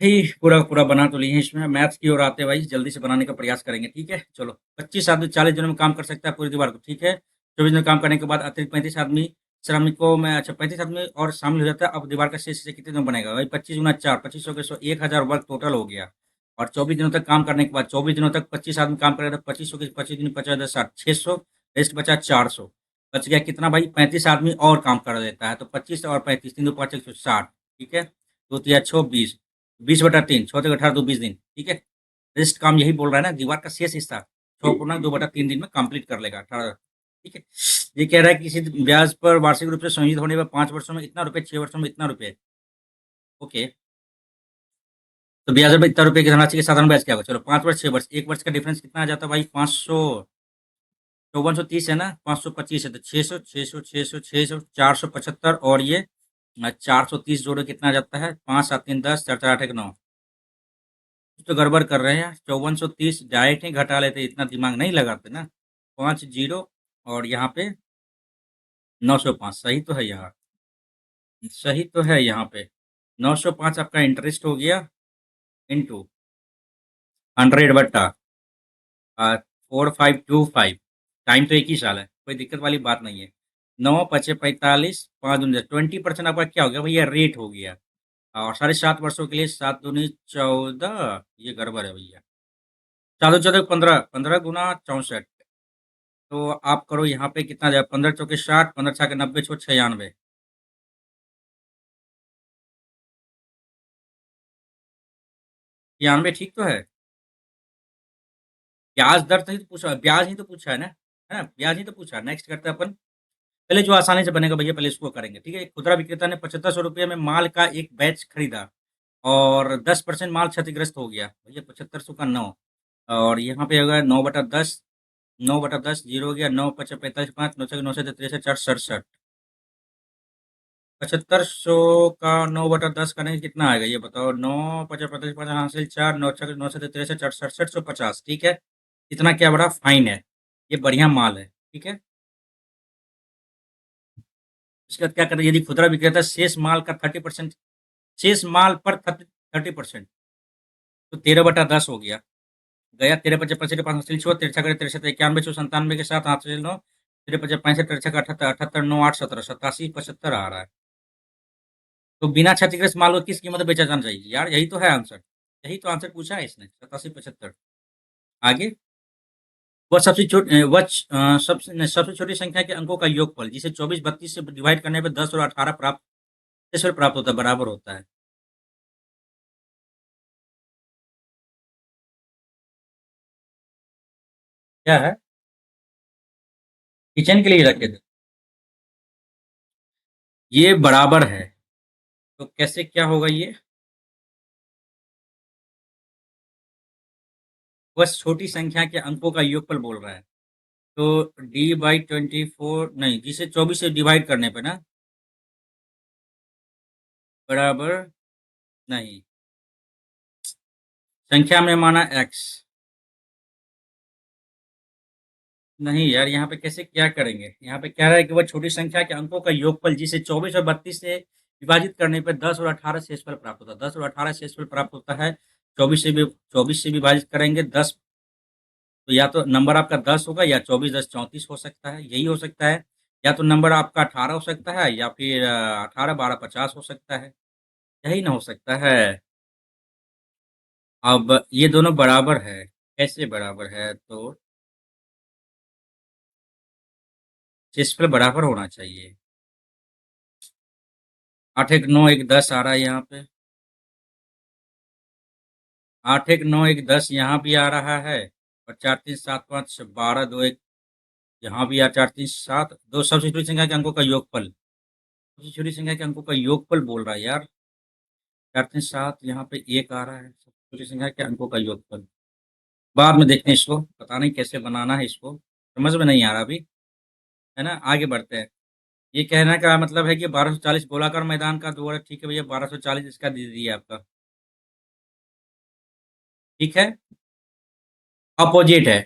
ठीक पूरा का पूरा बना तो लिए हैं इसमें मैथ्स की ओर आते हैं भाई जल्दी से बनाने का प्रयास करेंगे ठीक है चलो 25 आदमी 40 दिनों में काम कर सकता है पूरी दीवार को ठीक है 24 दिन काम करने के बाद अतिरिक्त 35 आदमी श्रमिकों में अच्छा 35 आदमी और शामिल हो जाता है अब दीवार का शेष से कितने दिन बनेगा भाई 25 गुना 4 2500 के 1000 वर्ग टोटल हो गया और 24 दिनों तक काम करने के बाद 24 दिनों तक 25 आदमी काम करेगा 2500 के 25 दिन 50 60 600 रेस्ट बचा 400 बच गया कितना भाई 35 आदमी और काम कर देता है तो 25 और 35 तीन दो 5 160 ठीक है दो तिया 6 20 20/3 6 तक 18 2 20 दिन ठीक है रेस्ट काम यही बोल रहा है ना दीवार का शेष हिस्सा 6 2/3 दिन में कंप्लीट कर लेगा 18 ठीक है ये कह रहा है कि किसी ब्याज पर वार्षिक रूप से संयोजित होने पर 5 वर्षों में इतना रुपए 6 वर्षों में इतना रुपए ओके तो ब्याज पर इतना रुपए की धनराशि के साधारण ब्याज क्या होगा चलो 5 वर्ष 6 वर्ष 1 वर्ष का डिफरेंस कितना आ जाता है भाई 500 5430 है ना 525 है तो 600 600 600 600 475 और ये 430 जोड़ो कितना आ जाता है 5 7 3 10 4 4 8 1 9 तो गड़बड़ कर रहे हैं 5430 डायरेक्ट ही घटा लेते इतना दिमाग नहीं लगाते ना 5 जीरो और यहाँ पे 905 सही तो है यहाँ सही तो है यहाँ पे 905 आपका इंटरेस्ट हो गया इंटू 100/4525 टाइम तो एक ही साल है कोई दिक्कत वाली बात नहीं है 9 5 45 5 20% आपका क्या हो गया भैया रेट हो गया और 7.5 वर्षों के लिए 7 दूनी 14 ये गड़बड़ है भैया 4 14 15 15 गुना 64 तो आप करो यहाँ पे कितना जाए 15 चौके 60 15 छके 90 छो 96 96 ठीक तो है ब्याज दर तो ही तो पूछा ब्याज ही तो पूछा है ना ब्याज ही तो पूछा नेक्स्ट करते हैं अपन पहले जो आसानी से बनेगा भैया पहले इसको करेंगे ठीक है खुदरा विक्रेता ने 7500 रुपये में माल का एक बैच खरीदा और 10% माल क्षतिग्रस्त हो गया भैया 7500 का 9 और यहाँ पे होगा 9/10, 9/10 जीरो हो गया, 9×5 = 45, 5 9 9 से 63 4 67, 7500 का 9/10 का नहीं कितना आएगा ये बताओ? 9×5 = 45, 5 हासिल 4, 9 से 63 4 6750, ठीक है। इतना क्या बड़ा फाइन है, ये बढ़िया माल है, ठीक है। उसके बाद क्या करते हैं, यदि खुदरा विक्रेता शेष माल का 30%, शेष माल पर 30%, तो 13/10 हो गया। गया 13×5 = 5 हासिल 6, 63 63 91 97 के साथ हासिल 9, 13×5 = 65 78 78 9 8 17 87 75 आ रहा है। तो बिना क्षतिग्रस्त माल को किस कीमत में बेचा जाना चाहिए? यार यही तो है आंसर। यही तो आंसर पूछा है इसने, 87 75। आगे, वह सबसे छोटी संख्या के अंकों का योगफल जिसे 24 32 से डिवाइड करने पे 10 और 18 प्राप्त होता है, बराबर होता है। क्या है? किचन के लिए रखे थे। ये बराबर है, तो कैसे क्या होगा ये? वह छोटी संख्या के अंकों का योगफल बोल रहा है। तो D/24 नहीं, जिसे 24 से डिवाइड करने पे ना, बराबर नहीं, संख्या में माना x। नहीं यार, यहाँ पे कैसे क्या करेंगे? यहाँ पे कह रहा है कि वह छोटी संख्या के अंकों का योगफल जिसे 24 और 32 से विभाजित करने पर 10 और 18 शेषफल प्राप्त होता है। 10 और 18 शेषफल प्राप्त होता है। 24 से विभाजित करेंगे 10, तो या तो नंबर आपका 10 होगा, या 24 10 34 हो सकता है, यही हो सकता है। या तो नंबर आपका 18 हो सकता है, या फिर 18 12 50 हो सकता है, यही ना हो सकता है। अब ये दोनों बराबर है, कैसे बराबर है? तो शेषफल बराबर होना चाहिए। 8 1 9 1 10 आ रहा है यहाँ पे। 8 1 9 1 10 यहाँ भी आ रहा है। और 4 3 7 5 12 2 1 यहाँ भी, 4 3 7 दो सबसे छोटी संख्या के अंकों का योगफल, सबसे छोटी संख्या के अंकों का योगफल बोल रहा है यार। 4 3 7 यहाँ पे 1 आ रहा है, सबसे छोटी संख्या के अंकों का योगफल। बाद में देखते हैं इसको, पता नहीं कैसे बनाना है इसको, समझ में नहीं आ रहा अभी, है ना। आगे बढ़ते हैं। ये कहने का मतलब है कि 1240 गोलाकार मैदान का दौड़ है, ठीक है भैया, 1240 इसका दे दिया आपका, ठीक है। अपोजिट है,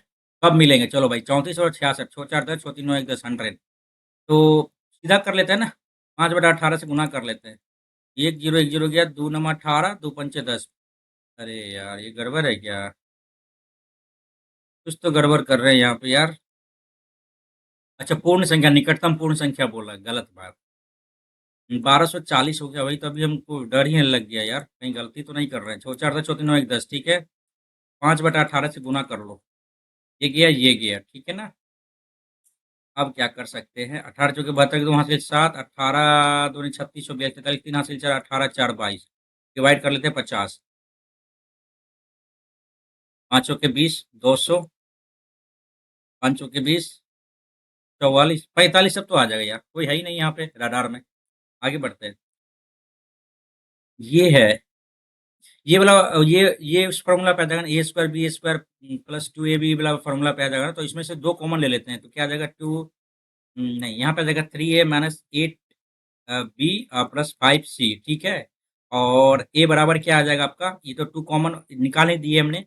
कब मिलेंगे? चलो भाई, 34 और 66, 4 4 10, 4 3 9 1 10, 100। तो सीधा कर लेते हैं ना, 5/18 से गुना कर लेते हैं। 1 0 1 0 गया, 2 9 18, 2 5 10। अरे यार, ये गड़बड़ है क्या? कुछ तो गड़बड़ कर रहे हैं यहाँ पे यार। अच्छा, पूर्ण संख्या, निकटतम पूर्ण संख्या बोला, गलत बात। 1240 हो गया, वही तो अभी हमको डर ही लग गया यार, कहीं गलती तो नहीं कर रहे हैं। 4 4 10, 4 3 9 1 10, ठीक है। 5/18 से गुना कर लो, ये गया, ठीक है ना। अब क्या कर सकते हैं? 18 चौके 72, 2 हासिल 7, 18 दूनी 36, 42 43, 3 हासिल 4, 18 4 22, डिवाइड कर लेते हैं 50। 5 चौके 20, 200, 5 चौके 20, 44 45, सब तो आ जाएगा यार, कोई है ही नहीं यहाँ पे रडार में। आगे बढ़ते हैं। ये है, ये वाला, ये फॉर्मूला पे आ जाएगा ना, a square b square plus 2ab वाला फॉर्मूला पे आ जाएगा ना, तो इसमें से दो कॉमन ले लेते हैं, तो क्या आ जाएगा? 2, नहीं, यहाँ पे आ जाएगा 3a minus 8 B plus 5c, ठीक है। और ए बराबर क्या आ जाएगा आपका? ये तो टू कॉमन निकाल ही दिए हमने,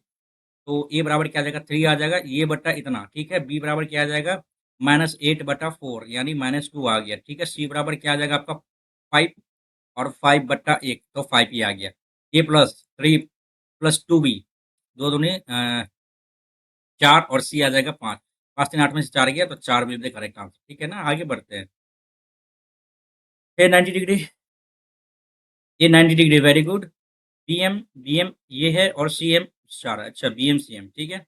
तो ए बराबर क्या आ जाएगा? 3 आ जाएगा, ये बट्टा इतना, ठीक है। बी बराबर क्या आ जाएगा? -8/4, यानी -2 आ गया, ठीक है। सी बराबर क्या आ जाएगा आपका? 5, और 5/1, तो 5 ही आ गया। ए प्लस 3 प्लस 2b, दो दूनी 4, और सी आ जाएगा 5। 5 3 8 में से 4 गया, तो 4 भी दे करेक्ट आंसर, ठीक है ना। आगे बढ़ते हैं। ये 90 डिग्री, ये 90 degree, very good. BM, BM ये है, और सीएम 4 है। अच्छा, बीएम सीएम, ठीक है।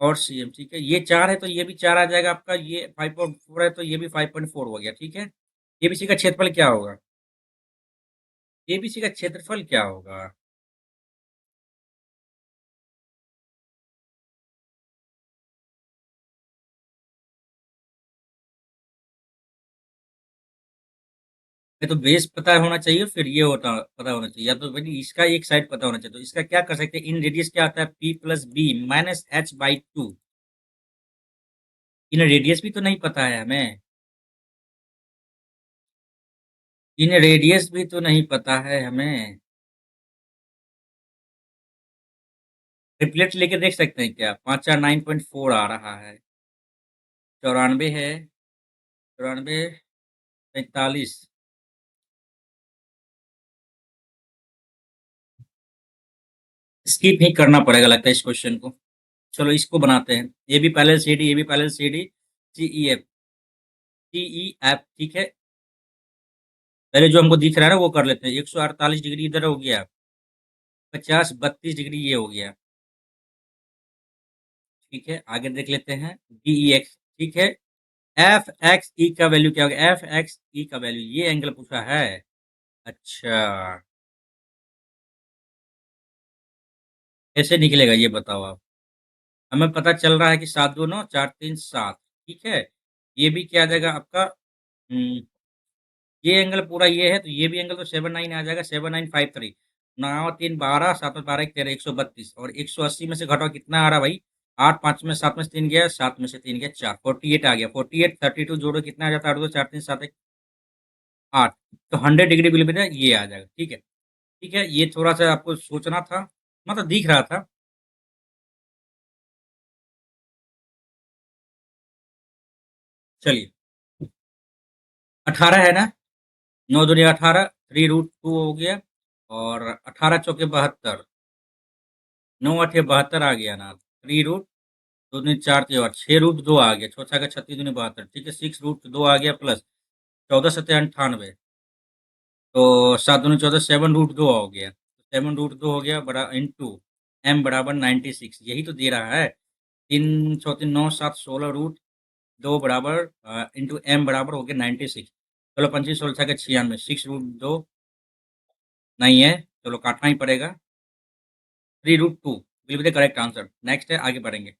और सीएम, ठीक है। ये 4 है, तो ये भी 4 आ जाएगा आपका। ये 5.4 है, तो ये भी 5.4 हो गया, ठीक है। एबीसी का क्षेत्रफल क्या होगा? एबीसी का क्षेत्रफल क्या होगा? ये तो बेस पता होना चाहिए, फिर ये होता पता होना चाहिए, या तो भाई इसका एक साइड पता होना चाहिए। तो इसका क्या कर सकते हैं, इन रेडियस क्या आता है, p plus B minus H by two. इन रेडियस भी तो नहीं पता है हमें, इन रेडियस भी तो नहीं पता है हमें। ट्रिपलेट लेके देख सकते हैं क्या, 5 4 9.4 आ रहा है, 94 है, 94 45। स्किप ही करना पड़ेगा लगता है इस क्वेश्चन को। चलो इसको बनाते हैं, A B parallel C D, A B parallel C D, C E F, C E F, ठीक है। पहले जो हमको दिख रहा है ना वो कर लेते हैं, 148 डिग्री इधर हो गया, 50 32 डिग्री ये हो गया, ठीक है। आगे देख लेते हैं, डी ई एक्स, ठीक है। एफ एक्स ई का वैल्यू क्या होगा, एफ एक्स ई का वैल्यू, ये एंगल पूछा है। अच्छा, कैसे निकलेगा ये बताओ आप। हमें पता चल रहा है कि 7 2 9 4 3 7, ठीक है। ये भी क्या आ जाएगा आपका, ये एंगल पूरा ये है, तो ये भी एंगल तो 7 9 आ जाएगा, 7 9 5 3, 9 3 12, 7 12 1 13, 132, और 180 में से घटाओ कितना आ रहा भाई, 8 5 में 7 में से 3 गया, 7 में से 3 गया 4, 48 आ गया। 48 32 जोड़ो कितना आ जाता है, 8 2 4 3 7 1 8, तो 100 डिग्री बिल में ये आ जाएगा, ठीक है। ठीक है, ये थोड़ा सा आपको सोचना था, मतलब दिख रहा था। चलिए, 18 है ना, 9 दूनी 18, 3√2 हो गया, और 18 चौके 72, 9 8 72 आ गया ना, 3√, 2 दूनी 4 3 और 6√2 आ गया, चौथा का 36 दूनी 72, ठीक है। 6√2 आ गया प्लस 14 सत्ते 98, तो 7 दूनी 14, 7√2 हो गया, 7√2 हो गया बड़ा इंटू m बराबर 96, यही तो दे रहा है। 3 4 3 9 7 16 रूट 2 बराबर इंटू m बराबर हो गया 96। चलो 25 16 का 96, 6√2 नहीं है, चलो काटना ही पड़ेगा, 3√2 will be the correct answer. Next है, आगे बढ़ेंगे।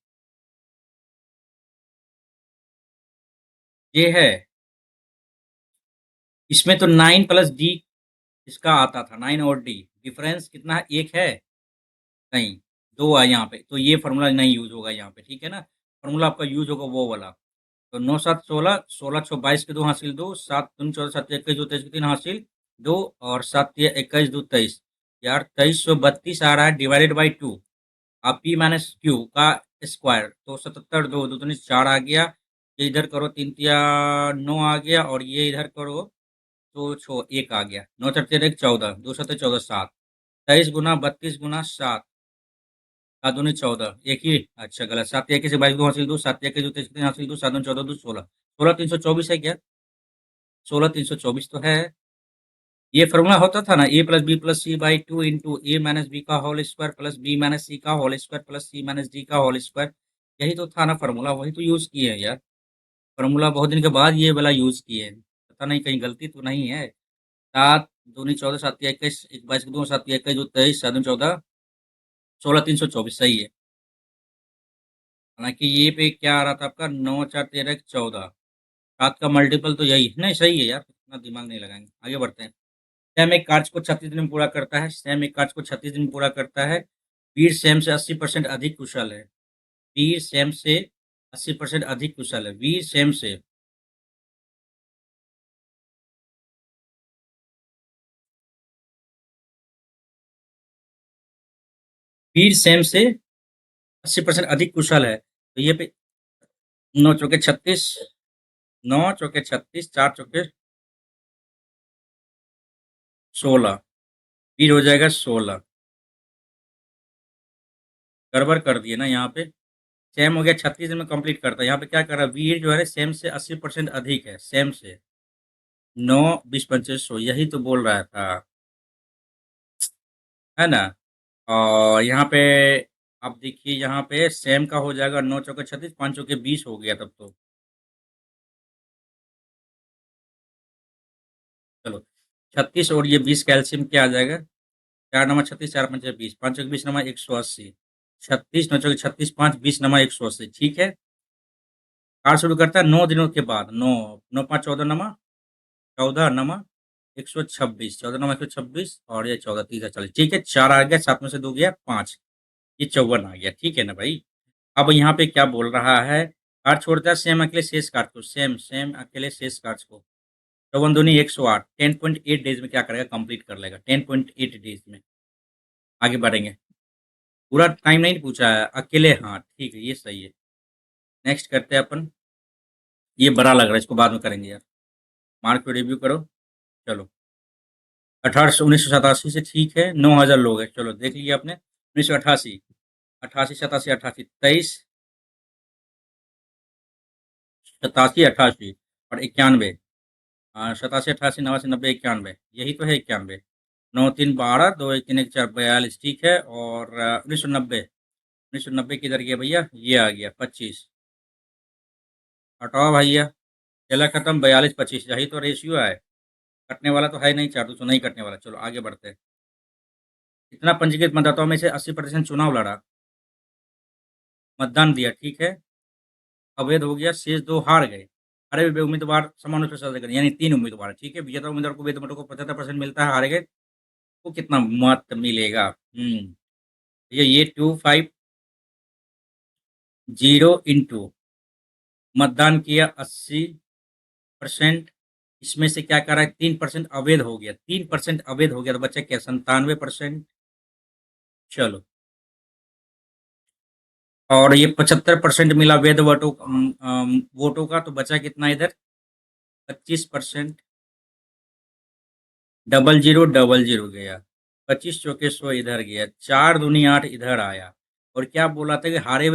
ये है, इसमें तो 9 प्लस डी इसका आता था, 9 और डी, डिफरेंस कितना है, एक है, नहीं, दो है यहाँ पे, तो ये फॉर्मूला नहीं यूज होगा यहाँ पे, ठीक है ना। फॉर्मूला आपका यूज होगा वो वाला। तो 9 7 16, 16 6 22 के 2 हासिल 2, 7 3 14 7 21 2 23 के 3 हासिल 2, और 7 3 21 2 23, यार 2332 आ रहा है, डिवाइडेड बाई 2, आप पी माइनस क्यू का स्क्वायर, तो 77 2 2 3 4 आ गया, ये इधर करो 3 तिया 9 आ गया, और ये इधर करो तो छो 1 आ गया, 9 4 13 14, 2 7 14 7, 23 गुना 32 गुना 7, 7 दूनी 14, एक ही, अच्छा गलत, 7 1 से 22 2 हासिल 2, 7 1 2 23 हासिल 2, 7 14 2 16, 16 324 है क्या, 16 324 तो है। ये फॉर्मूला होता था ना, a plus b plus c by two into a minus b का whole square plus B minus c का whole square plus c minus d का होल स्क्वायर, यही तो था ना फॉर्मूला, वही तो यूज किए हैं यार। फॉर्मूला बहुत दिन के बाद ये वाला यूज किए हैं, पता नहीं कहीं गलती तो नहीं है। 7 दूनी 14, 7 तिया 21, 22 के 2, 7 तिया 21 2 23, 7 दूनी 14, 16 324 सही है। हालांकि ये पे क्या आ रहा था आपका, 9 4 13 14, 7 का मल्टीपल तो यही नहीं, सही है यार, इतना दिमाग नहीं लगाएंगे, आगे बढ़ते हैं। सैम एक कार्य को 36 दिन में पूरा करता है, सैम एक कार्य को 36 दिन में पूरा करता है, वीर सैम से 80% अधिक कुशल है, वीर सैम से 80% अधिक कुशल है, वीर सैम से, वीर सैम से 80% अधिक कुशल है, तो ये पे 9 चौके 36, 9 चौके 36, 4 चौके 16, वीर हो जाएगा 16, गड़बड़ कर दिए ना यहाँ पे। सैम हो गया 36 दिन में कंप्लीट करता है, यहाँ पे क्या कर रहा है, वीर जो है सैम से 80% अधिक है, सैम से 9 20 25 100, यही तो बोल रहा था, है ना। और यहाँ पे आप देखिए, यहाँ पे सेम का हो जाएगा, 9 चौके 36, 5 चौके 20 हो गया तब तो। चलो 36 और ये 20 कैल्शियम क्या आ जाएगा, 4 नमा 36, 4 पंचे 20, 5 चौके 20 नमा 180, 36 9 चौके 36 5 20 नमा 180, ठीक है। कार्ड शुरू करता है 9 दिनों के बाद, 9 9 5 14 नमा 14 नमा 126, 14 9 126 और ये 14 3 40, ठीक है, 4 आ गया, 7 में से 2 गया 5, ये 54 आ गया, ठीक है ना भाई? अब यहाँ पे क्या बोल रहा है, काट छोड़ता है सेम अकेले शेष काट को, सेम सेम अकेले शेष काट को, 54 दूनी 108, 10.8 डेज में क्या करेगा, कंप्लीट कर लेगा, 10.8 डेज में। आगे बढ़ेंगे, पूरा टाइम नहीं पूछा है, अकेले, हाँ ठीक है, ये सही है। नेक्स्ट करते हैं अपन, ये बड़ा लग रहा है, इसको बाद में करेंगे यार, मार्क पे रिव्यू करो, चलो। 1987 से ठीक है, 9,000 लोग हैं, चलो देख लिया आपने। 1988, 88 87 88 23 87 88 और 91, 87 88 89 90 91, यही तो है 91, 9 3 12 2 1 3 1 4 42, ठीक है। और 1990 किधर गया भैया, ये आ गया 25, हटाओ भैया, चला खत्म, 42 25, यही तो रेशियो है, कटने वाला तो है नहीं, 4 2 नहीं कटने वाला, चलो आगे बढ़ते हैं। इतना पंजीकृत मतदाताओं में से 80% चुनाव लड़ा, मतदान दिया, ठीक है, अवैध हो गया, शेष 2 हार गए। हारे हुए उम्मीदवार समान रूप से सजा करें, यानी 3 उम्मीदवार, ठीक है, विजेता उम्मीदवार को वैध मतों को 75% मिलता है, हारे गए को कितना मत मिलेगा? ये 250 इंटू मतदान किया 80%, इसमें से क्या कर रहा है, 3% अवैध हो गया, 3% अवैध हो गया, तो बच्चा क्या 97%, चलो। और ये 75% मिला वैध वोटों का, तो बचा कितना इधर, 25%, 0000 गया, 25 चौके 100 इधर गया, 4 दूनी 8 इधर आया। और क्या बोला था कि हारे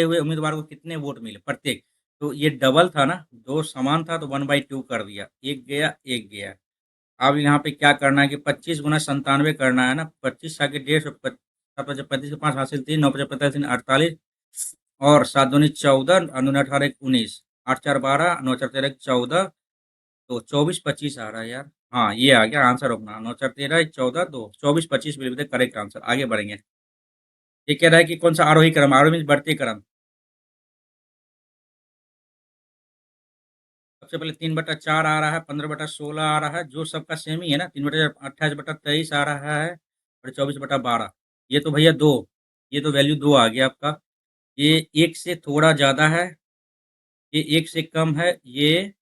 हुए उम्मीदवार को कितने वोट मिले प्रत्येक, तो ये डबल था ना, दो समान था तो 1/2 कर दिया, एक गया एक गया। अब यहाँ पे क्या करना है कि 25 गुना 97 करना है ना, 25 आगे 150, 7 5 हासिल 3 9 55 3 48 और 7 दूनी 14 9 18 19 8 4 12 9 4 13 14, तो 24 25 आ रहा है यार, हाँ ये आ गया आंसर अपना, 9 4 13 14 2 24 25 will be the correct answer. आगे बढ़ेंगे, ये कह रहा है कि कौन सा आरोही क्रम, आरोही मीन्स बढ़ते क्रम। सबसे पहले 3/4 आ रहा है, 15/16 आ रहा है, जो सबका सेम ही है ना, 3/28/23 आ रहा है और 24/12, ये तो भैया दो, ये तो वैल्यू 2 आ गया आपका, ये एक से थोड़ा ज्यादा है, ये एक से कम है, ये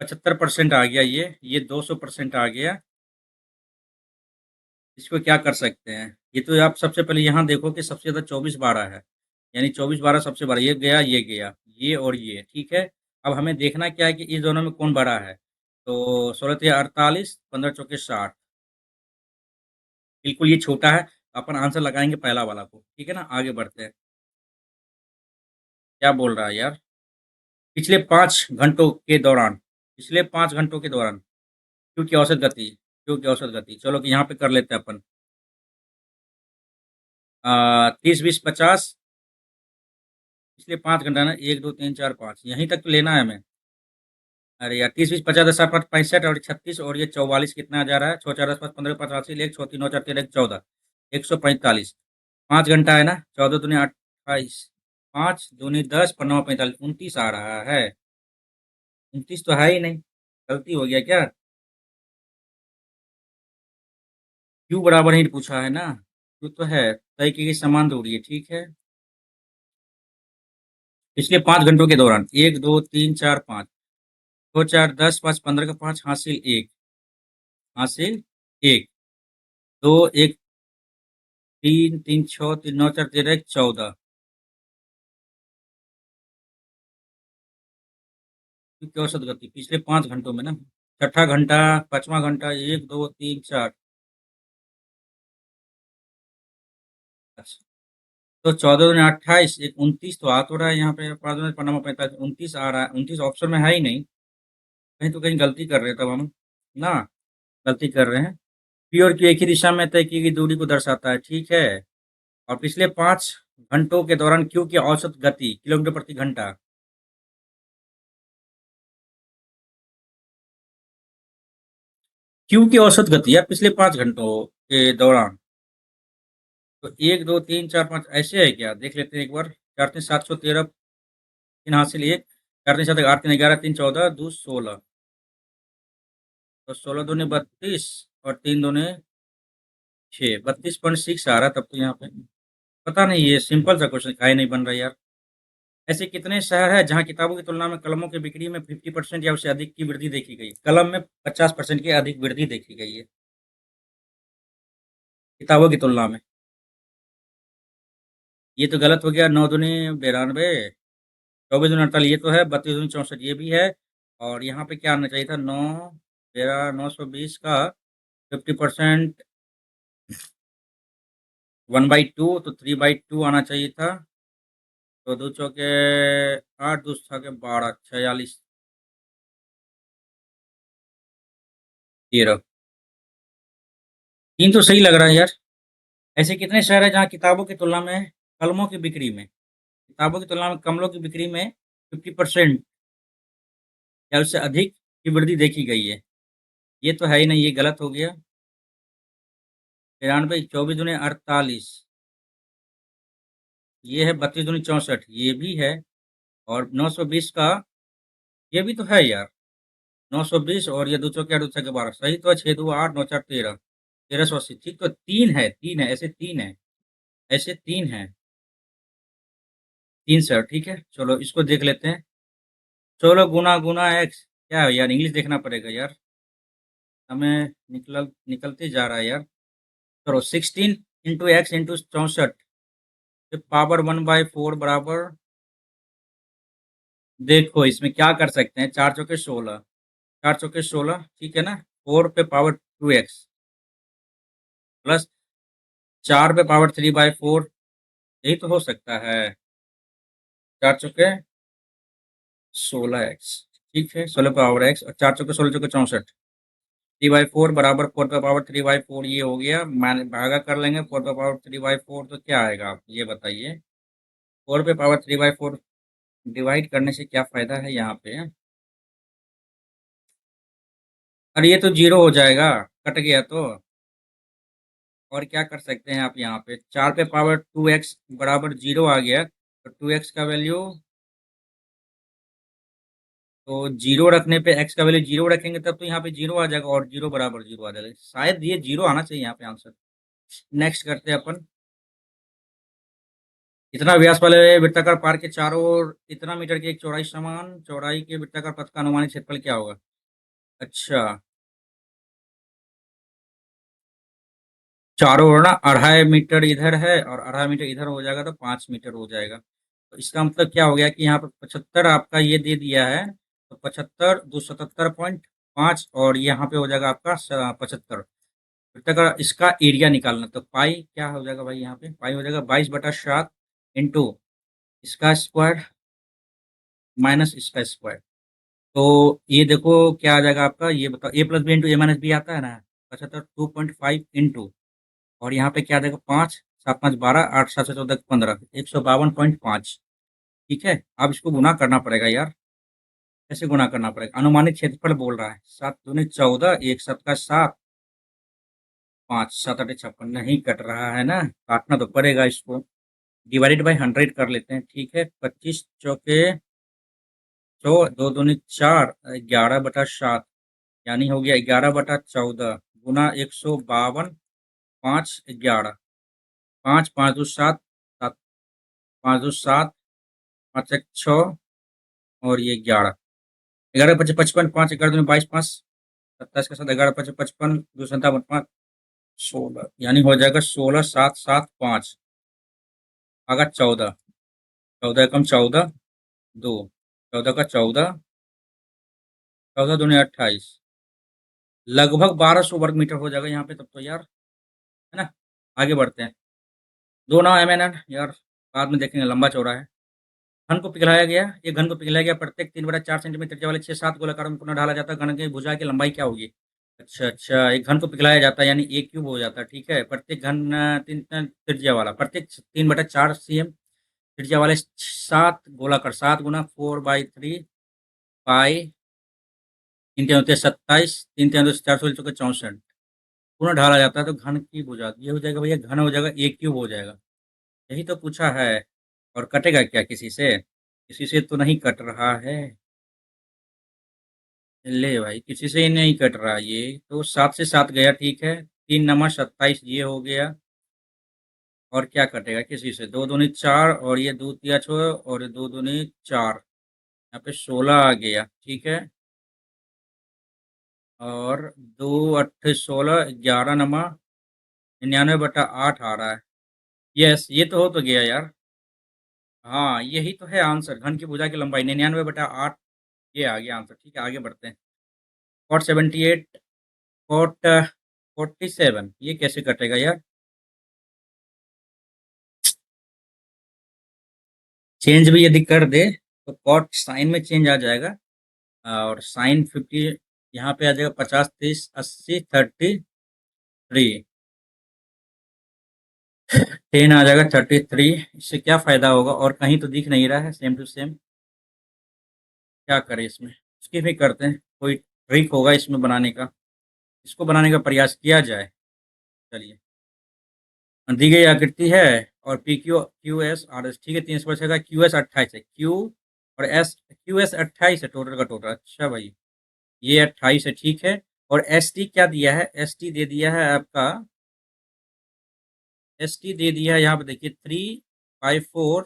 75% आ गया, ये 200% आ गया। इसको क्या कर सकते हैं, ये तो आप सबसे पहले यहाँ देखो कि सबसे ज़्यादा 24/12 है, यानी 24/12 सबसे बड़ा, ये गया, ये और ये, ठीक है। अब हमें देखना क्या है कि इस दोनों में कौन बड़ा है, तो 16 तिया 48, 15 चौके 60, बिल्कुल ये छोटा है, अपन आंसर लगाएंगे पहला वाला को, ठीक है ना। आगे बढ़ते हैं, क्या बोल रहा है यार, पिछले 5 घंटों के दौरान, पिछले 5 घंटों के दौरान क्योंकि औसत गति, क्योंकि औसत गति, चलो कि यहाँ पे कर लेते हैं अपन, 30 20 50, पिछले 5 घंटा ना, 1 2 3 4 5, यहीं तक तो लेना है हमें। अरे यार, 30 20 50 10 5 65 और 36 और ये 44 कितना जा रहा है, 6 4 10 5 15 85 1 6 3 9 4 13 14, 145, 5 घंटा है ना, 14 दूनी 28, 5 दूनी 10 15 45 29 आ रहा है, 29 तो है ही नहीं, गलती हो गया क्या, क्यों बराबर ही पूछा है ना, क्यों तो है, तय की गई समान दूरी है, ठीक है। पिछले 5 घंटों के दौरान 1 2 3 4 5, 2 4 10 5 15 का 5 हासिल 1, हासिल 1 2 1 3 3 6 3 9 4 13 14, क्योंकि औसत गति पिछले 5 घंटों में ना, छठा घंटा, 5वां घंटा, 1 2 3 4, अच्छा, तो 14 दूनी 28, एक 29 तो आ तो रहा है यहाँ पे, 5 दूनी 15 45 29 आ रहा है, 29 ऑप्शन में है ही नहीं, कहीं तो कहीं गलती कर रहे हैं तब हम ना, गलती कर रहे हैं। पी और क्यू एक ही दिशा में तय की गई दूरी को दर्शाता है, ठीक है। और पिछले 5 घंटों के दौरान क्यू की औसत गति किलोमीटर प्रति घंटा, क्यू की औसत गति यार पिछले 5 घंटों के दौरान, तो 1 2 3 4 5 ऐसे है क्या, देख लेते हैं एक बार, 4 3 7 6 13 3 हासिल 1, 4 3 7 8 3 11 3 14 2 16, तो 16 दूनी 32 और 3 दूनी 6, 32.6 आ रहा तब तो यहाँ पे। पता नहीं, ये सिंपल सा क्वेश्चन काहे नहीं बन रहा यार। ऐसे कितने शहर हैं जहाँ किताबों की तुलना में कलमों की बिक्री में 50% या उससे अधिक की वृद्धि देखी गई? कलम में 50% की अधिक वृद्धि देखी गई है किताबों की तुलना में। ये तो गलत हो गया। 9 दूनी 92, 24 दूनी 48, ये तो है। 32 दूनी 64, ये भी है। और यहाँ पे क्या आना चाहिए था? 920 का 50%, 1/2, तो 3/2 आना चाहिए था। तो दो चौके 8, दो छके 12, 46, 13। तीन तो सही लग रहा है यार। ऐसे कितने शहर हैं जहाँ किताबों की तुलना में कलमों की बिक्री में, किताबों की तुलना में कमलों की बिक्री में 50% या उससे अधिक की वृद्धि देखी गई है? ये तो है ही नहीं, ये गलत हो गया। 93, 24 दूनी 48, ये है। 32 दूनी 64, ये भी है। और 920 का, ये भी तो है यार। 920 और ये दो चौके 8, दो छके 12, सही तो है। 6 2 8, 9 4 13, 1380। ठीक, तो तीन है, तीन है, ऐसे तीन है, ऐसे तीन है। तीन सर, ठीक है। चलो इसको देख लेते हैं। 16 गुना गुना एक्स, क्या है यार, इंग्लिश देखना पड़ेगा यार। हमें निकलते जा रहा है यार। चलो 16 इंटू एक्स इंटू 64, पावर 1/4 बराबर। देखो इसमें क्या कर सकते हैं, 4 चौके 16, 4 चौके 16, ठीक है ना। 4 पे पावर 2x प्लस 4 पे पावर 3/4, यही तो हो सकता है। 4 चौके 16x, ठीक है। 16 पावर x और 4 चौके 16 चौके 64, 3/4 बराबर 4 पे पावर 3/4, ये हो गया। मान भागा कर लेंगे 4 पे पावर 3/4, तो क्या आएगा आप ये बताइए। 4 पे पावर 3/4 डिवाइड करने से क्या फायदा है यहाँ पे? अरे ये तो जीरो हो जाएगा, कट गया तो। और क्या कर सकते हैं आप यहाँ पे? 4 पे पावर 2x बराबर जीरो आ गया, तो 2x का वैल्यू, तो जीरो रखने पे x का वैल्यू जीरो रखेंगे तब तो यहाँ पे जीरो आ जाएगा, और जीरो बराबर जीरो आ जाएगा। शायद ये जीरो आना चाहिए यहाँ पे आंसर। नेक्स्ट करते हैं अपन। इतना व्यास वाले वृत्ताकार पार्क के चारों ओर इतना मीटर की एक चौड़ाई, समान चौड़ाई के वृत्ताकार पथ का अनुमानित क्षेत्रफल क्या होगा? अच्छा, चारों ओर ना 2.5 मीटर इधर है और 2.5 मीटर इधर हो जाएगा, तो 5 मीटर हो जाएगा। तो इसका मतलब क्या हो गया कि यहाँ पर 75 आपका ये दे दिया है, तो 75 277.5, और यहाँ पे हो जाएगा आपका 75। वृत्ताकार इसका एरिया निकालना, तो पाई क्या हो जाएगा भाई? यहाँ पे पाई हो जाएगा 22/7 इंटू इसका स्क्वायर माइनस इसका स्क्वायर। तो ये देखो क्या आ जाएगा आपका, ये बताओ। ए plus B into a minus B आता है ना। 75 2.5 इंटू, और यहाँ पे क्या आ जाएगा 5, 7 5 12, 8 7 14 15, 152.5। ठीक है, अब इसको गुना करना पड़ेगा यार। कैसे गुना करना पड़ेगा? अनुमानित क्षेत्रफल बोल रहा है। 7 दूनी 14, एक 7 का 7, 5 7 8 56, नहीं कट रहा है ना, काटना तो पड़ेगा इसको। डिवाइडेड बाई 100 कर लेते हैं, ठीक है। 25 चौके 100, 2 दूनी 4, 11/7, यानी हो गया 11/14 गुना 152, 5 11, 5 5 2 7 7, 5 2 7, 5 1 6, और ये 11, 11 5 55, 5 11 दूनी 22, 5 27 के साथ 11 5 55, 2 57 5 16, यानी हो जाएगा 16 7 7 5, आगा 14, 14 एकम 14, 2, 14 का 14, 14 दूनी 28, लगभग 1200 वर्ग मीटर हो जाएगा यहाँ पे तब तो यार, है ना। आगे बढ़ते हैं। 2 9 MN यार, बाद में देखेंगे, लंबा चौड़ा है। घन को पिघलाया गया, एक घन को पिघलाया गया, प्रत्येक 3/4 सेंटीमीटर त्रिज्या वाले 6 7 गोलाकारों में पुनः ढाला जाता है। घन की भुजा की लंबाई क्या होगी? अच्छा अच्छा, एक घन को पिघलाया जाता है यानी ए क्यूब हो जाता है, ठीक है। प्रत्येक घन तीन त्रिज्या वाला, प्रत्येक 3/4 cm त्रिज्या वाले 7 गोलाकार, 7 गुना 4/3 पाई, 3 3 27, 3 3 4 16 64, पुनः ढाला जाता है। तो घन की भुजा ये हो जाएगा भैया, घन हो जाएगा, ए क्यूब हो जाएगा। यही तो पूछा है। और कटेगा क्या किसी से? किसी से तो नहीं कट रहा है। ले भाई, किसी से ही नहीं कट रहा, ये तो 7 से 7 गया, ठीक है। 3 नमा 27 ये हो गया। और क्या कटेगा किसी से? 2 दूनी 4 और ये 2 तिया 6 और 2 दूनी 4। यहाँ पे 16 आ गया, ठीक है। और 2 अट्ठे 16, 11 नमा 99/8 आ रहा है। यस, ये तो हो तो गया यार। हाँ, यही तो है आंसर, घन की भुजा की लंबाई 99/8। ये आ गया आंसर, ठीक है। आगे बढ़ते हैं। कॉट 78, कॉट 47, ये कैसे कटेगा यार? चेंज भी यदि कर दे तो कॉट साइन में चेंज आ जाएगा। और साइन 50 यहाँ पे आ जाएगा, 50 30 80 33। 10 आ जाएगा 33। इससे क्या फायदा होगा? और कहीं तो दिख नहीं रहा है, सेम टू सेम। क्या करें इसमें? इसकी भी करते हैं, कोई ट्रिक होगा इसमें बनाने का। इसको बनाने का प्रयास किया जाए। चलिए, दी गई आकृति है और P Q Q S R S, ठीक है। 3 से बचेगा, क्यू एस 28 है, क्यू और एस, क्यू एस 28 है टोटल का टोटल। अच्छा भाई, ये 28 है, ठीक है। और एस टी क्या दिया है? एस टी दे दिया है आपका, एस टी दे दिया है यहाँ पे देखिए 3/4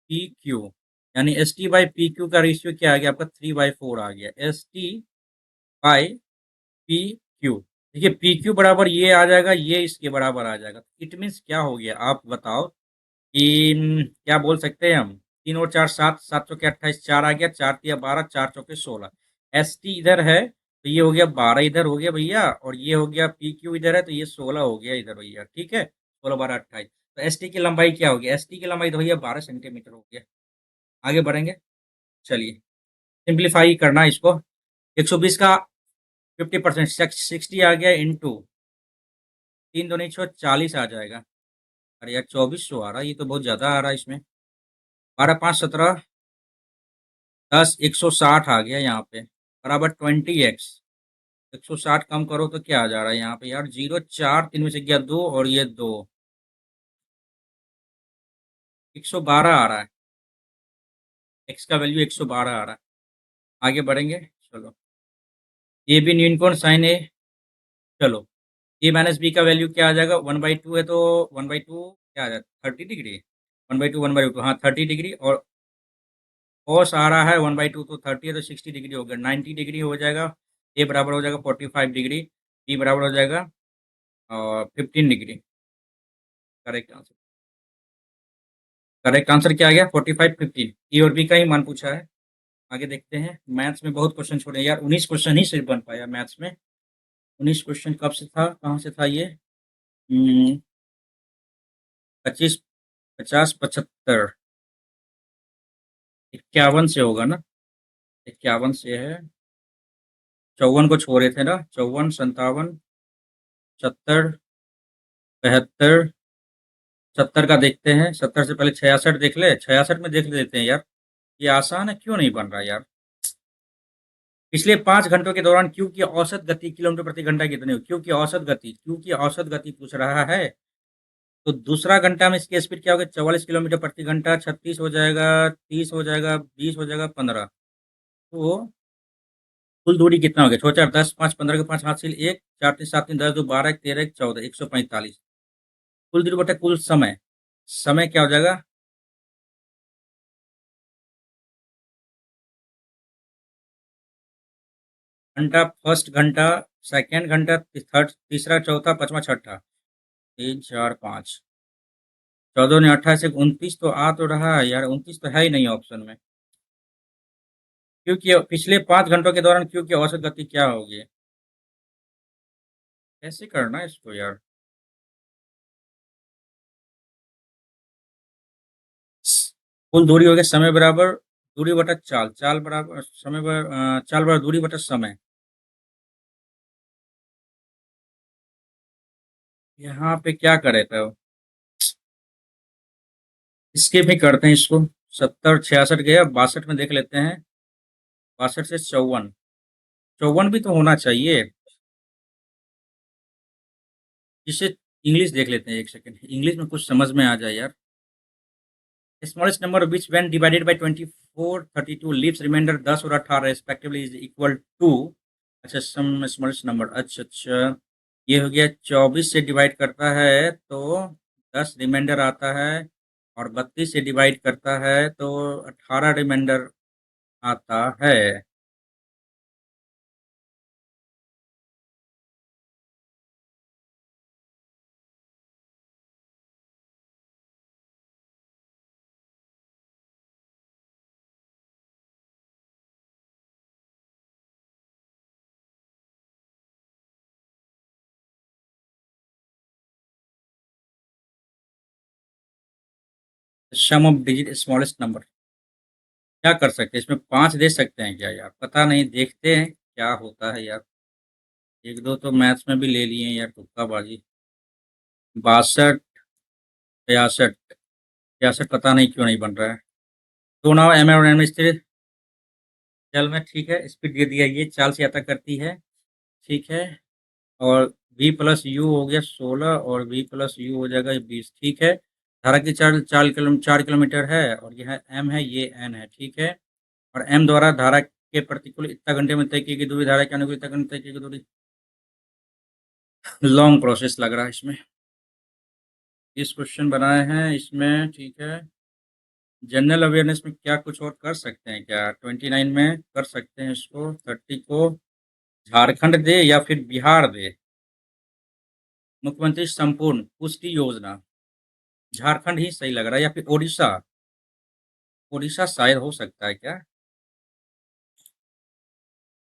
पी क्यू। यानी S T by P Q का रेशियो क्या आ गया आपका? 3/4 आ गया, S T by P Q. देखिए पी क्यू बराबर ये आ जाएगा, ये इसके बराबर आ जाएगा। इट मीन्स क्या हो गया आप बताओ कि क्या बोल सकते हैं हम? 3 और 4 7, 7 चौके 28, 4 आ गया, 4 तिया 12, 4 चौके 16। एस टी इधर है तो ये हो गया 12 इधर हो गया भैया, और ये हो गया पी क्यू इधर है तो ये 16 हो गया इधर भैया, ठीक है। 16 12 28। तो एस टी की लंबाई क्या होगी? एस टी की लंबाई तो भैया 12 सेंटीमीटर हो गया। आगे बढ़ेंगे, चलिए। सिंप्लीफाई करना इसको। 120 का 50% 60 आ गया इंटू 3 दूनी 6 40 आ जाएगा। अरे यार 2400 आ रहा है, ये तो बहुत ज्यादा आ रहा है इसमें। 12 5 17 10 160 आ गया यहाँ पे, बराबर 20x। 160 कम करो तो क्या आ जा रहा है यहाँ पे यार? 0 4 3 में से गया 2 और ये 2, 112 आ रहा है। x का वैल्यू 112 आ रहा है। आगे बढ़ेंगे, चलो। ए बी न्यून कोण साइन ए, चलो। ए माइनस बी का वैल्यू क्या आ जाएगा? 1/2 है तो 1/2 क्या आ जाएगा? 30 डिग्री। 1/2 1/2 हाँ 30 डिग्री। और कॉस आ रहा है 1/2 तो 30 है तो 60 डिग्री हो गया, 90 डिग्री हो जाएगा। ए बराबर हो जाएगा 45 डिग्री, बी बराबर हो जाएगा और 15 degree. Correct answer. Correct answer क्या आ गया? 45 15। ए और बी का ही मान पूछा है। आगे देखते हैं। मैथ्स में बहुत क्वेश्चन छोड़े यार, 19 क्वेश्चन ही सिर्फ बन पाया मैथ्स में। 19 क्वेश्चन कब से था, कहाँ से था ये? 25 50 75 51 से होगा ना? 51 से है। 54 को छोड़े थे ना? 54 57 70 72 70 का देखते हैं। 70 से पहले 66 देख ले, 66 में देख लेते हैं यार। ये आसान है, क्यों नहीं बन रहा यार? पिछले 5 घंटों के दौरान क्यू की औसत गति किलोमीटर प्रति घंटा कितनी हुई? क्यू की औसत गति पूछ रहा है। तो दूसरा घंटा में इसकी स्पीड क्या होगी? 44 किलोमीटर प्रति घंटा, 36 हो जाएगा, 30 हो जाएगा, 20 हो जाएगा, 15। तो कुल दूरी कितना हो गया? 4 4 10 5 15 के 5 हासिल 1 4 3 7 3 10 2 12 1 13 1 14 145। कुल दूरी बटा कुल समय, समय क्या हो जाएगा? घंटा फर्स्ट घंटा, सेकंड घंटा, थर्ड तीसरा चौथा पांचवा छठा, 3 4 5, 14 ने 28 से 29 तो आ तो रहा है यार, 29 तो है ही नहीं ऑप्शन में। क्योंकि पिछले 5 घंटों के दौरान क्यों की औसत गति क्या होगी? कैसे करना है इसको यार? कुल दूरी हो गया समय बराबर दूरी बटा चाल, चाल बराबर समय चाल बराबर दूरी बटा समय। यहाँ पे क्या करे तो इसके भी करते हैं इसको। 70 66 गया, 62 में देख लेते हैं। 62 से 54, 54 भी तो होना चाहिए। जिससे इंग्लिश देख लेते हैं, एक सेकंड, इंग्लिश में कुछ समझ में आ जाए यार। Smallest number which when divided by 24 32 leaves remainder 10 और 18 रेस्पेक्टिवली इज इक्वल टू अच्छा, सम स्मॉलेस्ट नंबर, अच्छा अच्छा, ये हो गया 24 से डिवाइड करता है तो 10 रिमाइंडर आता है, और 32 से डिवाइड करता है तो 18 रिमाइंडर आता है। सम ऑफ डिजिट स्मॉलेस्ट नंबर, क्या कर सकते हैं इसमें? 5 दे सकते हैं क्या यार? पता नहीं, देखते हैं क्या होता है यार। एक दो तो मैथ्स में भी ले लिए हैं यार, तुक्काबाजी। 62, 63, 63 पता नहीं क्यों नहीं बन रहा है। तो नाउ एम और एम स्थिर जल में, ठीक है, स्पीड दे दिया, ये चाल से यात्रा करती है, ठीक है। और v प्लस यू हो गया 16, और v प्लस यू हो जाएगा 20, ठीक है। धारा की चाल 4 किलोमीटर है, और यह m है, ये n है, ठीक है। और m द्वारा धारा के प्रतिकूल इतना घंटे में तय की गई दूरी, धारा के अनुकूल इतना घंटे तय की गई दूरी। लॉन्ग प्रोसेस लग रहा है इसमें। इस क्वेश्चन बनाए हैं इसमें, ठीक है। जनरल अवेयरनेस में क्या कुछ और कर सकते हैं क्या? 29 में कर सकते हैं इसको, 30 को झारखंड दे या फिर बिहार दे। मुख्यमंत्री संपूर्ण पुष्टि योजना, झारखंड ही सही लग रहा है, या फिर ओडिशा। ओडिशा शायद हो सकता है क्या?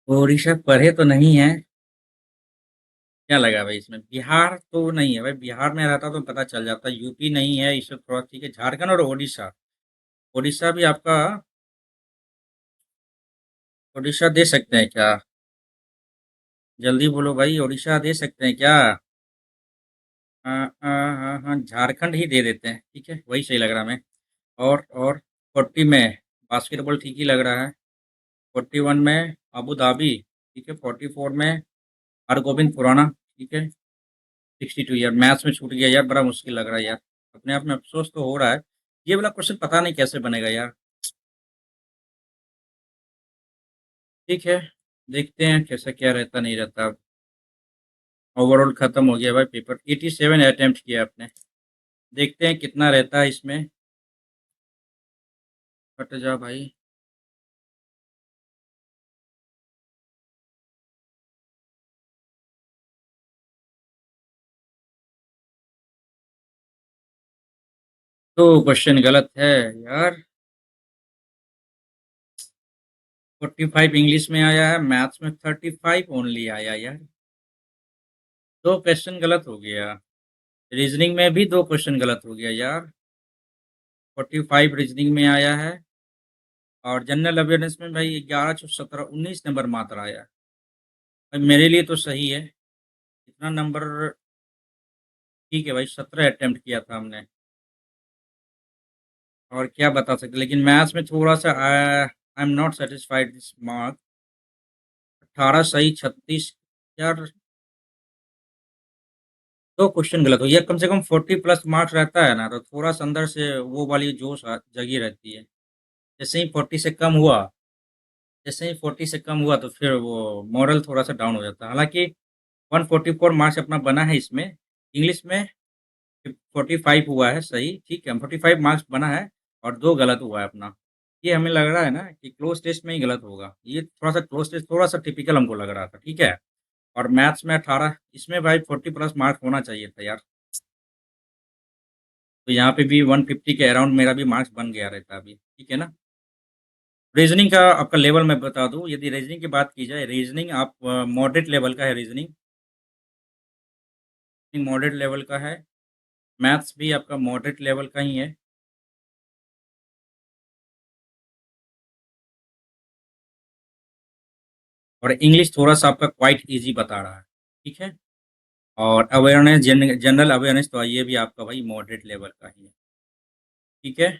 ओडिशा पढ़े तो नहीं है, क्या लगा भाई इसमें? बिहार तो नहीं है भाई, बिहार में रहता तो पता चल जाता। यूपी नहीं है, इससे थोड़ा ठीक है। झारखंड और ओडिशा, ओडिशा भी आपका, ओडिशा दे सकते हैं क्या? जल्दी बोलो भाई, ओडिशा दे सकते हैं क्या? हाँ हाँ हाँ हाँ, झारखंड ही दे देते हैं, ठीक है, वही सही लग रहा है हमें। और 40 में बास्केटबॉल ठीक ही लग रहा है। 41 में अबू धाबी, ठीक है। 44 में हरगोबिंद खुराना, ठीक है। 62 यार, मैथ्स में छूट गया यार, बड़ा मुश्किल लग रहा है यार। अपने आप में अफसोस तो हो रहा है। ये वाला क्वेश्चन पता नहीं कैसे बनेगा यार। ठीक है, देखते हैं कैसा क्या रहता नहीं रहता। ओवरऑल खत्म हो गया भाई पेपर, 87 अटेम्प्ट किया आपने। देखते हैं कितना रहता है इसमें। हट जा भाई। तो क्वेश्चन गलत है यार। 45 इंग्लिश में आया है, मैथ्स में 35 ओनली आया यार। दो क्वेश्चन गलत हो गया। रीजनिंग में भी दो क्वेश्चन गलत हो गया यार। 45 रीजनिंग में आया है, और जनरल अवेयरनेस में भाई 11, 17, 19 नंबर मात्र आया है। भाई मेरे लिए तो सही है, इतना नंबर। ठीक है भाई, 17 अटेम्प्ट किया था हमने। और क्या बता सकते, लेकिन मैथ्स में थोड़ा सा I am not satisfied this mark. 18 सही, 36 यार। दो क्वेश्चन गलत हो, ये कम से कम 40 प्लस मार्क्स रहता है ना, तो थोड़ा सा अंदर से वो वाली जोश जगी रहती है। जैसे ही 40 से कम हुआ, जैसे ही 40 से कम हुआ तो फिर वो मॉरल थोड़ा सा डाउन हो जाता है। हालांकि 144 मार्क्स अपना बना है इसमें। इंग्लिश में 45 हुआ है सही, ठीक है, 45 मार्क्स बना है, और दो गलत हुआ है अपना। ये हमें लग रहा है ना कि क्लोज टेस्ट में ही गलत होगा, ये थोड़ा सा क्लोज टेस्ट थोड़ा सा टिपिकल हमको लग रहा था, ठीक है। और मैथ्स में 18, इसमें भाई 40 प्लस मार्क्स होना चाहिए था यार। तो यहाँ पे भी 150 के अराउंड मेरा भी मार्क्स बन गया रहता अभी, ठीक है ना। रीजनिंग का आपका लेवल मैं बता दूं, यदि रीजनिंग की बात की जाए, रीजनिंग आप मॉडरेट लेवल का है। रीजनिंग मॉडरेट लेवल का है। मैथ्स भी आपका मॉडरेट लेवल का ही है। और इंग्लिश थोड़ा सा आपका क्वाइट इजी बता रहा है, ठीक है। और अवेयरनेस, जनरल अवेयरनेस तो ये भी आपका भाई मॉडरेट लेवल का ही है, ठीक है।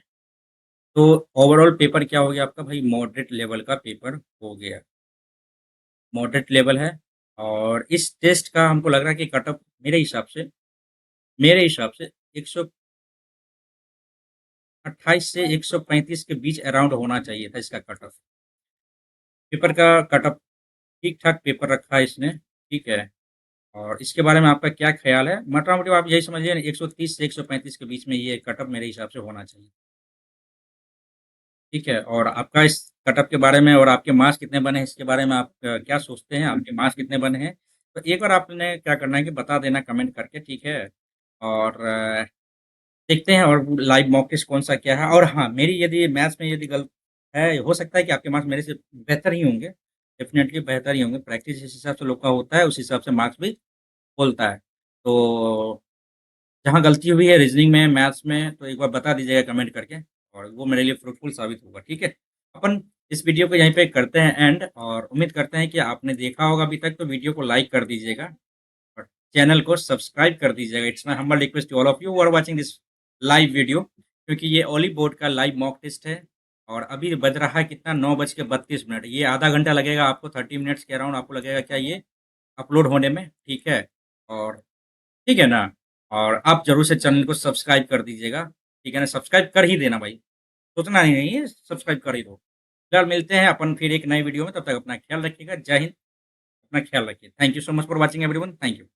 तो ओवरऑल पेपर क्या हो गया आपका भाई? मॉडरेट लेवल का पेपर हो गया, मॉडरेट लेवल है। और इस टेस्ट का हमको लग रहा है कि कट ऑफ मेरे हिसाब से 128 से 135 के बीच अराउंड होना चाहिए था इसका कट ऑफ। पेपर का कट ऑफ ठीक-ठाक पेपर रखा है इसने, ठीक है। और इसके बारे में आपका क्या ख़्याल है? मोटा-मोटी आप यही समझिए 130 से 135 के बीच में ये कटऑफ मेरे हिसाब से होना चाहिए। ठीक है, और आपका इस कटऑफ के बारे में और आपके मार्क्स कितने बने हैं, इसके बारे में आप क्या सोचते हैं? आपके मार्क्स कितने बने हैं? तो एक बार आपने क्या करना है कि बता देना कमेंट करके, ठीक है? और देखते हैं और लाइव मॉक टेस्ट कौन-सा क्या है और हाँ, मेरी यदि मैथ्स में यदि गल है, हो सकता है कि आपके मार्क्स मेरे से बेहतर ही होंगे, डेफ़िनेटली बेहतर ही होंगे। प्रैक्टिस जिस हिसाब से लोग का होता है, उस हिसाब से मार्क्स भी बोलता है। तो जहाँ गलती हुई है रीज़निंग में, मैथ्स में, तो एक बार बता दीजिएगा कमेंट करके और वो मेरे लिए फ्रूटफुल साबित होगा, ठीक है? अपन इस वीडियो को यहीं पे करते हैं एंड और उम्मीद करते हैं कि आपने देखा होगा अभी तक तो वीडियो को लाइक कर दीजिएगा और चैनल को सब्सक्राइब कर दीजिएगा। It's my humble request to all of you who are watching this live video क्योंकि ये ओली बोर्ड का लाइव मॉक टेस्ट है और अभी बज रहा है कितना 9:32 ये आधा घंटा लगेगा आपको 30 मिनट्स के अराउंड आपको लगेगा क्या ये अपलोड होने में, ठीक है? और ठीक है ना? और आप ज़रूर से चैनल को सब्सक्राइब कर दीजिएगा, ठीक है ना? सब्सक्राइब कर ही देना भाई, सोचना ही नहीं है, सब्सक्राइब कर ही दो। फिलहाल मिलते हैं अपन फिर एक नई वीडियो में, तब तक अपना ख्याल रखिएगा। जय हिंद, अपना ख्याल रखिए। Thank you so much for watching everyone, thank you.